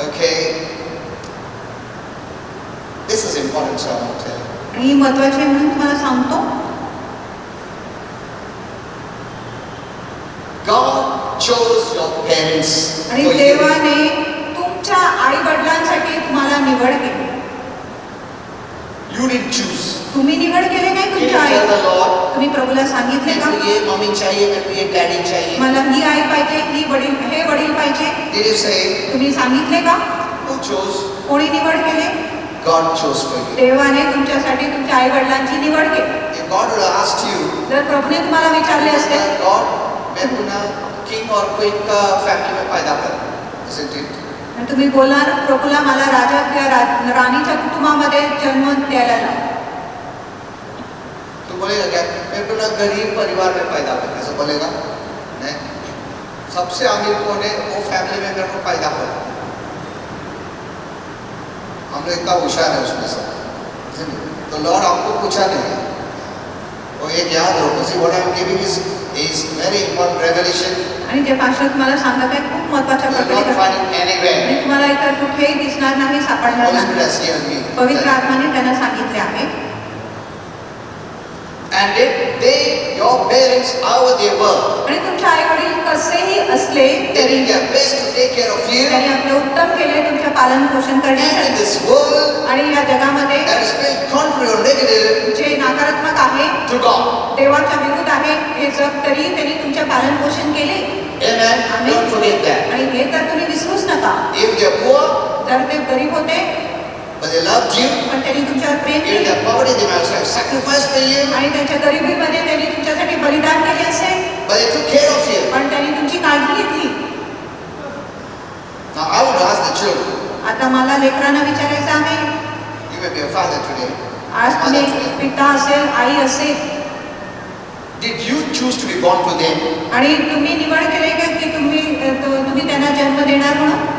Okay. This is important, so I want to tell you. आणि ही महत्वाची आहे म्हणून तुम्हाला सांगतो. God chose your parents आणि for you. देवाने तुमच्या आई वडिलांसाठी तुम्हाला निवड केली. You didn't choose. तुम्ही निवड केली नाही Did you तुमच्या tell the आई. Lord, तुम्ही प्रभूला सांगितले का मेरे को ये मम्मी चाहिए, मेरे को ये डैडी चाहिए? मला ही आई पाहिजे ही वडील हे वडील पाहिजे. Did you say, तुम्ही सांगितले का? who chose? कोणी निवड केली? God chose for you. देवाने तुमच्यासाठी तुमच्या आई वडिलांची निवड केली. If God would have asked you, जर प्रभूने तुम्हाला विचारले असते God, मैं पुन्हा किंग और क्वीन का फैमिली में पैदा कर, isn't it? आणि तुम्ही बोलणार प्रभूला मला राजा किंवा राणीच्या कुटुंबामध्ये जन्म द्यायला लाव. तो बोलेगा क्या, मैं पुन्हा गरीब परिवार में पैदा कर, ऐसा बोलेगा? नहीं. सबसे अमीर कौन है, वो फैमिली में मेरे को पैदा कर. हम लोग इतना होशियार है उसमें सब. तो लॉर्ड आपको पूछा नहीं. वो एक याद रखो. See what I'm giving is very important revelation. आणि जे पास्टर तुम्हाला सांगत आहे खूप महत्वाच्या You will प्रकारे not find it anywhere. आणि तुम्हाला इतर कुठेही दिसणार नाही सापडणार Holy Spirit नाही. has given me. पवित्र आत्माने त्यांना सांगितले आहे. And if your parents, however they were, आणि तुमचे आई वडील कसेही असले they तरी did their best to take care of you. त्यांनी आपले उत्तम केले तुमचे पालन पोषण And in करण्यासाठी. this world आणि या जगामध्ये that is built contrary or negative जे नकारात्मक आहे to God. देवाच्या विरुद्ध आहे हे जग तरी त्यांनी तुमचे पालन पोषण केले. Amen. Amen. Don't forget that. आणि हे तर तुम्ही विसरूच नका. If they are poor, जर ते गरीब होते but they loved you, पण त्यांनी तुमच्यावर प्रेम if केले they are poverty, they might have sacrificed for you, आणि त्यांच्या गरिबीमध्ये त्यांनी तुमच्यासाठी बलिदान केले असेल but they took care of you. पण त्यांनी तुमची काळजी घेतली. Now I would ask the children, आता मला लेकरांना विचारायचं आहे you may be a father today, आज mother तुम्ही today. पिता असेल आई असेल Did you choose to be born to them? आणि तुम्ही निवड केले का की तुम्ही त्यांना जन्म देणार म्हणून.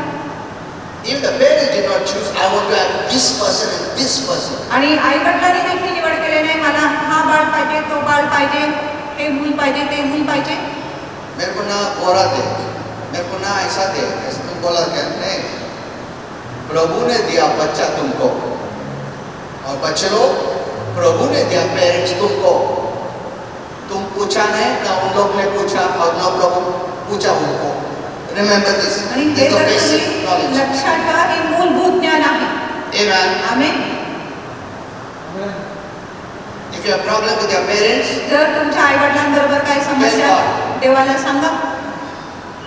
If the parents did not choose, I want to have this person and this person. आणि आई वडिलांनी देखील निवड केले नाही मला हा बाळ पाहिजे तो बाळ पाहिजे हे मूल पाहिजे ते मूल पाहिजे. मेरे को ना गोरा दे, मेरे को ना ऐसा दे, ऐसा तुम बोला क्या? नहीं. प्रभु ने दिया बच्चा तुमको और बच्चे लोग प्रभु ने दिया पेरेंट्स तुमको. तुम पूछा नहीं ना उन लोग ने पूछा और ना प्रभु पूछा उनको. Remember this. आणि This हे is the जर basic तुम्ही knowledge. लक्षात ठेवा हे मूलभूत ज्ञान आहे. Amen. Amen. If If you have problem with your parents, जर तुमच्या आई वडिलांबरोबर काही समस्या God. देवाला सांगा.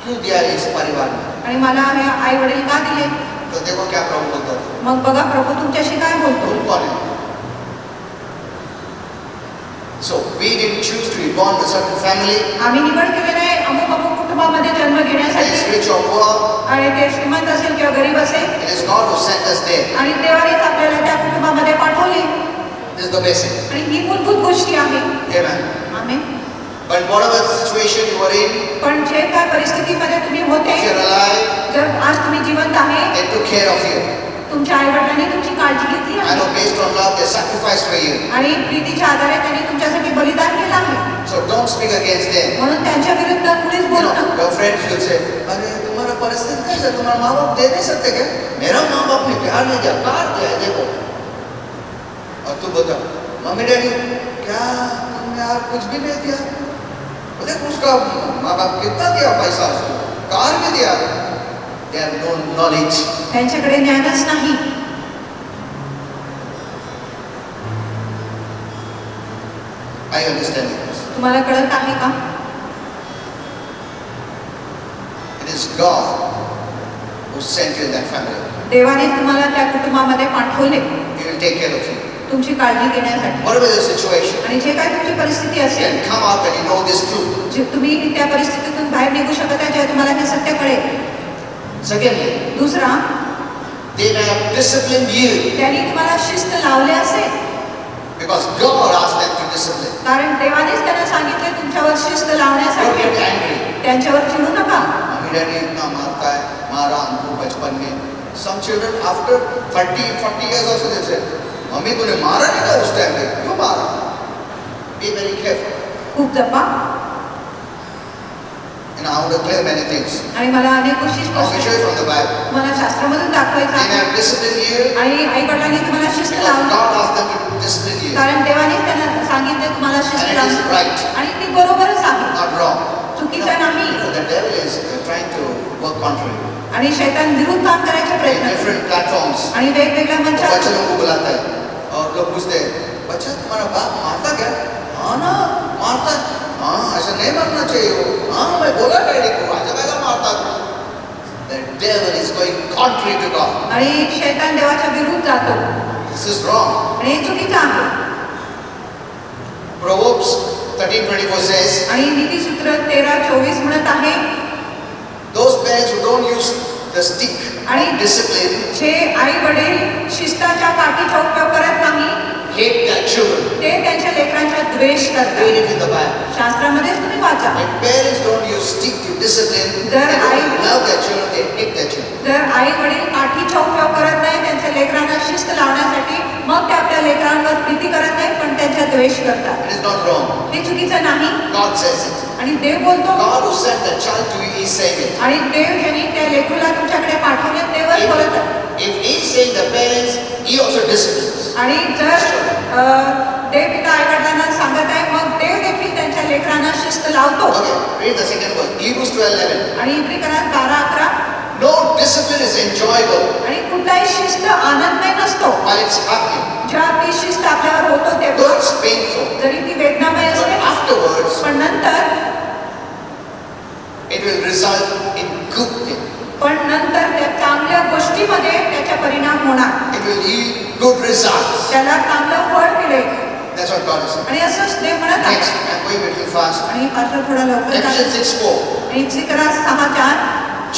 क्यों दिया इस परिवार में? आणि मला हे आई वडील का दिले? तो देखो क्या प्रभु बोलता है. मग बघा प्रभू तुमच्याशी काय बोलतो. तुम कौन है? So we didn't choose to be born to a certain family. आम्ही निवड केली नाही अमुक अमुक कुटुंबामध्ये जन्म Whether घेण्यासाठी. it's rich or poor, आणि ते श्रीमंत असेल किंवा गरीब असेल. it is God who sent us there. आणि देवानेच आपल्याला त्या कुटुंबामध्ये पाठवले. This is the basic. आणि ही मूलभूत गोष्टी आहे. Amen. Amen. But whatever situation you are in, पण जे काय परिस्थितीमध्ये तुम्ही होते, if you're alive, जर आज तुम्ही जिवंत आहे, they took care of you. तुमच्या आई वडिलांनी तुमची काळजी घेतली I आहे. know based on love, they sacrificed for you. आणि प्रीतीच्या आधारे त्यांनी तुमच्यासाठी बलिदान केलं आहे. So don't speak against them. म्हणून त्यांच्या विरुद्ध कुणीच You बोलू know, नका. your friends will say, अरे तुम्हारा परिस्थिति कैसा है? तुम्हारा माँ बाप दे नहीं सकते क्या? मेरा माँ बाप ने प्यार नहीं दिया, कार दिया है, देखो. और तू बता, मम्मी डैडी क्या तुमने यार कुछ भी नहीं दिया? बोले उसका माँ बाप कितना दिया पैसा उसको? कार भी दिया. They have no knowledge. त्यांच्याकडे ज्ञानच नाही. I understand this. तुम्हाला कळत आहे का? It is God who sent you in that family. देवाने तुम्हाला त्या कुटुंबामध्ये पाठवले He will take care of you. तुमची काळजी घेण्यासाठी. Whatever the situation, आणि जे काय तुमची परिस्थिती you असेल, can come out and you know this truth. जे तुम्ही त्या परिस्थितीतून बाहेर निघू शकत आहे, जेव्हा तुम्हाला हे सत्य कळेल. Secondly, दुसरा, they may have disciplined you त्यांनी तुम्हाला शिस्त लावले असेल, because God asked them to discipline. कारण देवानेच त्यांना सांगितले तुमच्यावर शिस्त Don't लावण्यासाठी. get angry. त्यांच्यावर चिडू नका. मम्मी डैडी इतना मारता है, मारा हमको बचपन में. Some children after 30, 40 years also they say, mummy तूने मारा नहीं था उस टाइम पे, क्यों मारा? Be very careful. खूप जपा. And I want to clear many things. आणि मला अनेक गोष्टी I want to show you from the Bible. मला शास्त्रामधून दाखवायचं They may आहे. have disciplined you आणि आई वडिलांनी तुम्हाला शिस्त because लावली, God asked them to discipline you. कारण देवाने त्यांना सांगितले तुम्हाला शिस्त And it is लावली. right, आणि ती बरोबरच आहे, not wrong. चुकीचं नाही. The devil is trying to work contrary. आणि शैतान विरुद्ध काम करायचा In प्रयत्न करतो. different platforms, आणि वेगवेगळ्या मंचावर बच्चे लोगों को बुलाता है और लोग पूछते हैं, बच्चा तुम्हारा बाप मारता क्या? हाँ ना, मारता. हाँ, ऐसा नहीं मारना चाहिए वो. हाँ, मैं बोला डैडी को, ऐसा मारता. The devil is going contrary to God. आणि शैतान देवाच्या विरुद्ध जातो. This is wrong. आणि हे चुकीचं आहे. Proverbs 13:24 says, आणि नीतिसूत्र 13:24 म्हणत आहे, those parents who don't use the stick आणि of discipline जे आई वडील शिस्ताच्या काठीचा उपयोग करत नाही, hate their children. ते त्यांच्या लेकरांचा द्वेष Read करतात. it in the Bible. शास्त्रामध्येच तुम्ही वाचा. If parents don't use stick to discipline, they don't love their children, they hate their children. जर आई वडील काठीचा उपयोग करत नाही त्यांच्या लेकरांना शिस्त लावण्यासाठी, मग ते आपल्या लेकरांवर प्रीती करत नाही पण त्यांचा द्वेष करतात. It is not wrong. हे चुकीचं नाही. God says it. आणि देव बोलतो. God who sent the child to you is saying it. आणि देव ज्यांनी त्या लेकरूला तुमच्याकडे पाठवले तेव्हाच बोलत आहे. If he is saying the parents, he also disciplines. आणि जर देव पिता आई वडिलांना सांगत आहे, मग देव देखील त्यांच्या लेकरांना शिस्त लावतो. Okay, read the second verse. Hebrews 12:11. आणि इब्री करा 12:11. No discipline is enjoyable आणि कुठलाही शिस्त आनंदमय नसतो. while it's happening. जेव्हा ती शिस्त आपल्यावर होतो Though तेव्हा it's painful, जरी ती वेदनामय but असते, afterwards पण नंतर it will result in good thing. पण नंतर त्या चांगल्या गोष्टीमध्ये त्याचा परिणाम होणार. It will yield good results. त्याला चांगलं फळ मिळेल. That's what God is saying. आणि असंच देव म्हणत Next, आहे. I'm going a little fast. आणि पात्र थोडा लवकर Ephesians करा. 6:4. आणि इब्री करा 6:4.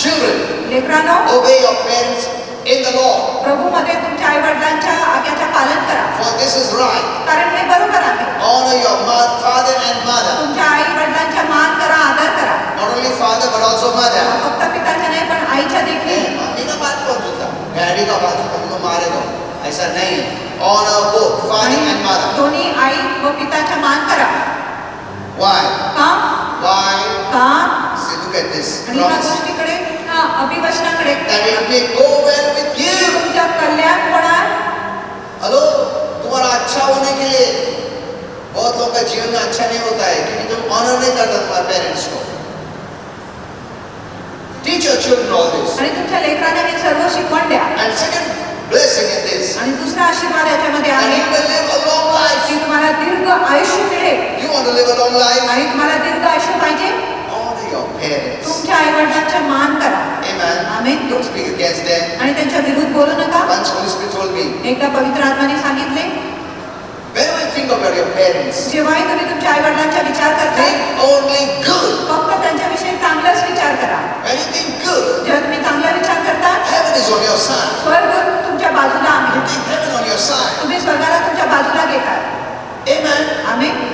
Children, लेकरांनो, obey your parents in the Lord, प्रभूमध्ये तुमच्या आई वडिलांच्या आज्ञाचं पालन करा, for this is right. कारण हे बरोबर आहे. Honor your father and mother. तुमच्या आई वडिलांचा मान करा, आदर करा. Not only father but also mother. फक्त पिताच्या नाही पण आईच्या देखील. मम्मी का बात कौन सुनता? डैडी का बात सुनता, तुमको मारेगा. ऐसा नहीं है. Honor both father and mother. दोन्ही आई व पिताचा मान करा. Why? का? Why? का? See, look at this. आणि या Promise. गोष्टीकडे, अभिवचनाकडे, That it may go well with you. तुमच्या कल्याण होणार. हेलो, तुम्हारा अच्छा होने के लिए बहुत लोगों का जीवन में अच्छा नहीं होता है क्योंकि तुम ऑनर नहीं करता तुम्हारे पेरेंट्स को. Teach your children all this. आणि तुमच्या लेकरांना हे सर्व शिकवण द्या. And second blessing in this. आणि दुसरा आशीर्वाद याच्यामध्ये And आहे you will live a long life. की तुम्हाला दीर्घ आयुष्य मिळेल. You want to live a long life? आणि तुम्हाला दीर्घ आयुष्य पाहिजे, Honor your parents. तुमच्या आई वडिलांचा मान करा. Amen. Amen. Don't speak against them. आणि त्यांच्या विरुद्ध बोलू नका. Once Holy Spirit told me, एकदा पवित्र आत्म्याने सांगितले, whenever you think about your parents, जेव्हाही तुम्ही तुमच्या आई वडिलांचा विचार करता, think only good. फक्त त्यांच्याविषयी चांगलाच विचार करा. When you think good, जेव्हा तुम्ही चांगला विचार करता, heaven is on your side. स्वर्ग तुमच्या बाजूला You आहे. think heaven on your side. तुम्ही स्वर्गाला तुमच्या बाजूला घेतात. Amen. Amen.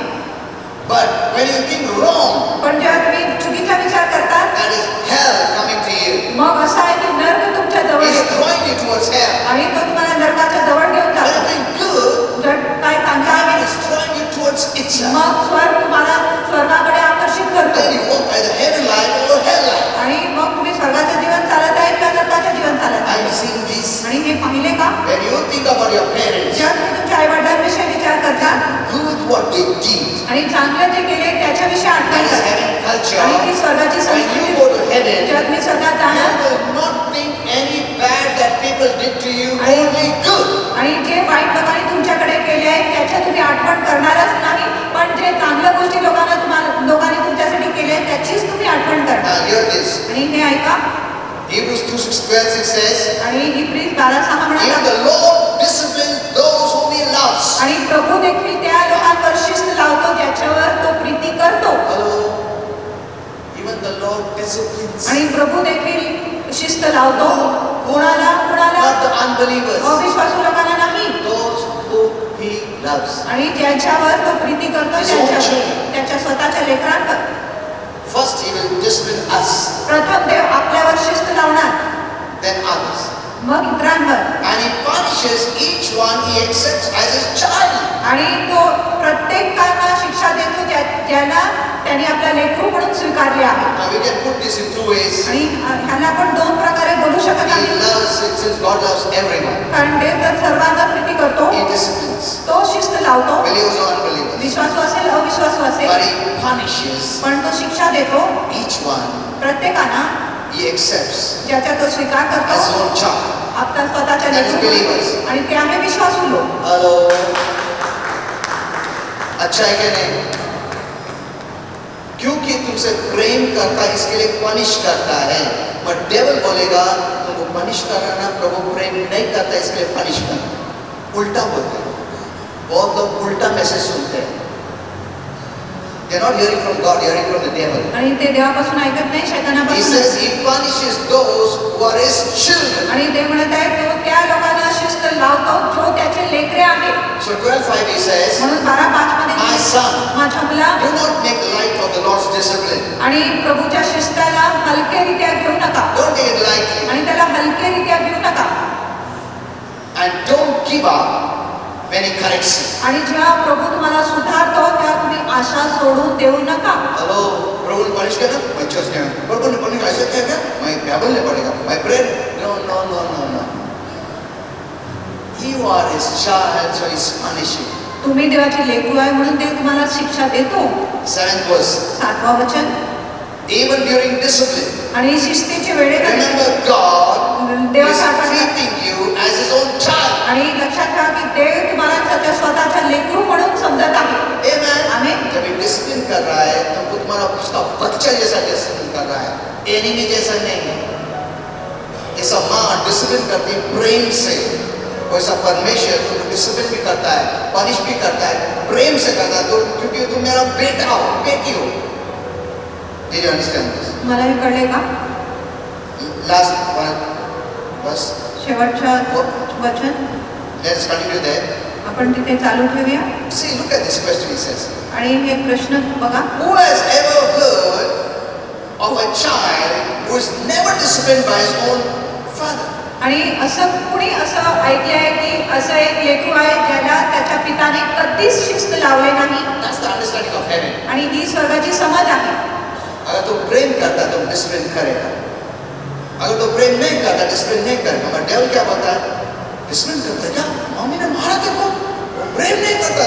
But when you think wrong, पण जेव्हा तुम्ही चुकीचा विचार करतात, that is hell coming to you. मग असं आहे की नर्क तुमच्या जवळ It's येतो drawing you towards hell. आणि तो तुम्हाला नरकाच्या जवळ घेऊन When you जातो. think good, जर काय चांगलं heaven आहे, is drawing you towards itself. मग स्वर्ग तुम्हाला स्वर्गाकडे आकर्षित करतो. Then you walk by the heaven life or hell life. आणि मग तुम्ही स्वर्गाचं जीवन चालत आहे किंवा नरकाचं जीवन चालत I've आहे. seen this. आणि हे पाहिले का? When you think about your parents, जेव्हा तुम्ही तुमच्या आई वडिलांविषयी विचार करता good what they did. आणि चांगलं जे केले त्याच्याविषयी That आठवण is करता heaven culture. आणि ती स्वर्गाची When संस्कृती. you go to heaven, जेव्हा तुम्ही स्वर्गात you जाणार will not think any bad that people did to you, I- only good. आणि जे वाईट लोकांनी तुमच्याकडे केले आहे त्याच्या तुम्ही आठवण करणारच नाही, पण जे चांगल्या गोष्टी लोकांनी तुमच्यासाठी केल्या आहेत त्याचीच तुम्ही आठवण करणार. Now hear this. आणि हे ऐका. Hebrews 2:12 says, आणि इब्री 12:6 even म्हणतात, the Lord disciplines those whom he loves. आणि प्रभू देखील त्या लोकांवर शिस्त लावतो ज्याच्यावर तो प्रीती करतो. Hello. Even the Lord disciplines. आणि प्रभू देखील शिस्त लावतो कुणाला Not the unbelievers. अविश्वासू लोकांना नाही, Those whom he loves. आणि ज्यांच्यावर तो प्रीती करतो His own त्याच्यावर, children. त्याच्या स्वतःच्या लेकरांवर. First he will discipline us, प्रथम देव आपल्यावर शिस्त लावणार, then others. मग इतरांवर. And he punishes each one he accepts as his child. आणि तो प्रत्येकाला शिक्षा देतो ज्याला त्यांनी आपल्या लेकरू म्हणून स्वीकारले आहे. Now we can put this in two ways. आणि ह्याला आपण दोन प्रकारे बोलू शकत He नाही, loves, since God loves everyone, कारण देव तर सर्वांना प्रीती करतो, he disciplines. तो शिस्त लावतो, Believers or unbelievers. विश्वासू असेल अविश्वासू असेल, But he punishes पण तो शिक्षा देतो each one प्रत्येकाला he accepts ज्याचा तो स्वीकार as his करतो own child. आपल्या स्वतःच्या That is लेकरू believers. म्हणून. आणि ते आहे विश्वासू लोक. Hello. अच्छा है क्या नहीं? क्योंकि तुमसे प्रेम करता है इसके लिए पनिश करता है. बट डेविल बोलेगा तुमको पनिश कर रहा ना, प्रभु प्रेम नहीं करता इसके लिए पनिश कर. उल्टा बोलते हैं. बहुत लोग उल्टा मैसेज सुनते हैं. They are not hearing from God, they are hearing from the devil. आणि ते देवापासून ऐकत नाही, He शैतानापासून. says he punishes those who are his children. आणि ते म्हणत आहेत तो त्या लोकांना शिस्त लावतो जो त्याचे लेकरे आहेत. So 12:5 he says, म्हणून 12:5 मध्ये My son, माझ्या मुला, do not make light of the Lord's discipline. आणि प्रभूच्या शिस्ताला हलकेरित्या घेऊ नका, Don't take it lightly. आणि त्याला हलकेरित्या घेऊ नका. And don't give up when he corrects you. आणि जेव्हा प्रभू तुम्हाला सुधारतो तेव्हा तुम्ही आशा सोडून देऊ नका. हेलो, प्रभु ने पनिश करना, मैं चर्च नहीं आऊंगा. प्रभु ने पनिश ऐसे किया क्या? मैं बाइबल नहीं पढ़ेगा. मैं prayer, no. You are his child, so he's punishing. तुम्ही देवाचे लेकरू आहे म्हणून देव तुम्हाला शिक्षा देतो. 7th verse. 7वा वचन. Even during discipline, आणि शिस्तीचे वेळेत remember God देव is साठवतात. treating you as his own child. आणि लक्षात ठेवा की देव तुम्हाला त्याच्या स्वतःच्या लेकरू म्हणून समजत आहे. Amen. आमेन. जब ये डिसिप्लिन कर रहा है तो वो तुम्हारा उसका बच्चा जैसा डिसिप्लिन कर रहा है, एनिमी जैसा नहीं. जैसा माँ डिसिप्लिन करती है प्रेम से, वैसा परमेश्वर तुमको डिसिप्लिन भी करता है, पनिश भी करता है, प्रेम से करता है. तो क्योंकि तुम मेरा बेटा हो, बेटी हो. Did you understand this? मला हे कळले का? Last one verse. शेवटचं वचन Let's continue there. आपण तिथे चालू ठेवूया. See, look at this question. He says, आणि हे प्रश्न बघा. who has ever heard of a child who is never disciplined by his own father? आणि असं कुणी असं ऐकलं आहे की असं एक लेकरू आहे ज्याला त्याच्या पिताने कधीच शिस्त लावले नाही. That's the understanding of heaven. आणि ही स्वर्गाची समज आहे. अगर तो प्रेम करता तो डिसिप्लिन करेगा. अगर तो प्रेम नहीं करता डिसिप्लिन नहीं करेगा. बट डेविल क्या बोलता है? डिसिप्लिन करता है क्या? मम्मी ने मारा तेरे को, वो प्रेम नहीं करता.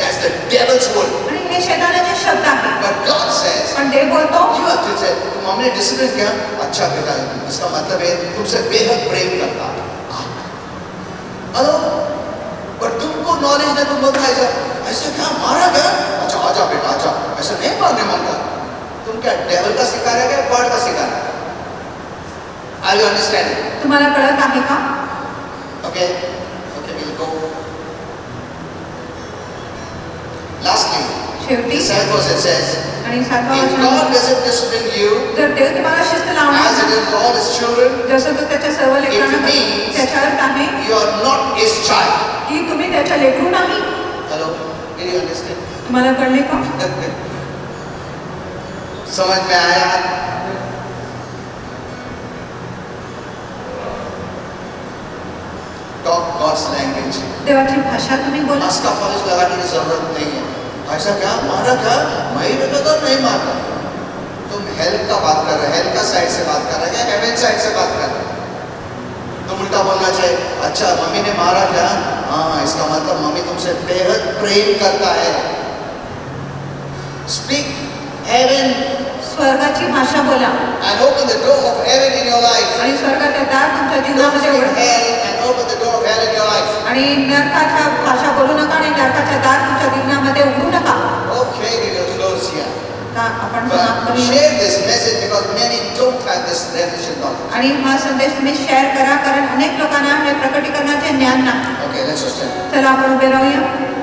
That's the devil's word. आणि हे शैतानाचे शब्द आहेत. But God says, पण देव बोलतो you have to say, तो मम्मी ने डिसिप्लिन किया, अच्छा बेटा, इसका मतलब है तुमसे बेहद प्रेम करता. हेलो, पर तुमको नॉलेज नहीं, तुम बोलते ऐसा ऐसा क्या मारा गया? अच्छा आजा बेटा आजा, ऐसा नहीं मारने मांगा। तुम क्या डेविल का शिकार है क्या गॉड का शिकार है? Are you understanding? तुम्हाला कळत आहे का? Okay, we'll go. Lastly, शेवटी the 7th verse it says, आणि 7वा if वचन, God doesn't discipline you जर देव तुम्हाला शिस्त as it लावणार is all his children, जसं तो त्याच्या सर्व लेकरांना It means- त्याचा अर्थ आहे you are not his child. की तुम्ही त्याच्या लेकरू नाही. Hello, did you understand? तुम्हाला कळले का? समझ में आया? Talk God's language. देवाची भाषा तुम्ही बोला. उसका पॉलिश लगाने की जरूरत नहीं है. ऐसा क्या मारा क्या? मैं बेटा तो नहीं मारता. तुम हेल्प का बात कर रहे, हेल्प का साइड से बात कर रहे हैं, हेवन साइड से बात कर रहे हैं. तुम उल्टा बोलना चाहिए, अच्छा मम्मी ने मारा क्या? हाँ, इसका मतलब मम्मी तुमसे बेहद प्रेम करता है. Speak heaven स्वर्गाची भाषा बोला and open the door of heaven in your life. आणि स्वर्गाचा दार तुमच्या Don't जीवनामध्ये speak उघडा. hell and open the door of hell in your life. आणि नरकाच्या भाषा बोलू नका आणि नरकाचा दार तुमच्या जीवनामध्ये उघडू नका. Okay, we will close here. का आपण But समाप्त करूया. share this message because many don't have this revelation knowledge. आणि हा संदेश तुम्ही शेअर करा कारण अनेक लोकांना हे प्रकटीकरणाचे ज्ञान नाही. Okay, let's just stand. चला आपण उभे राहूया.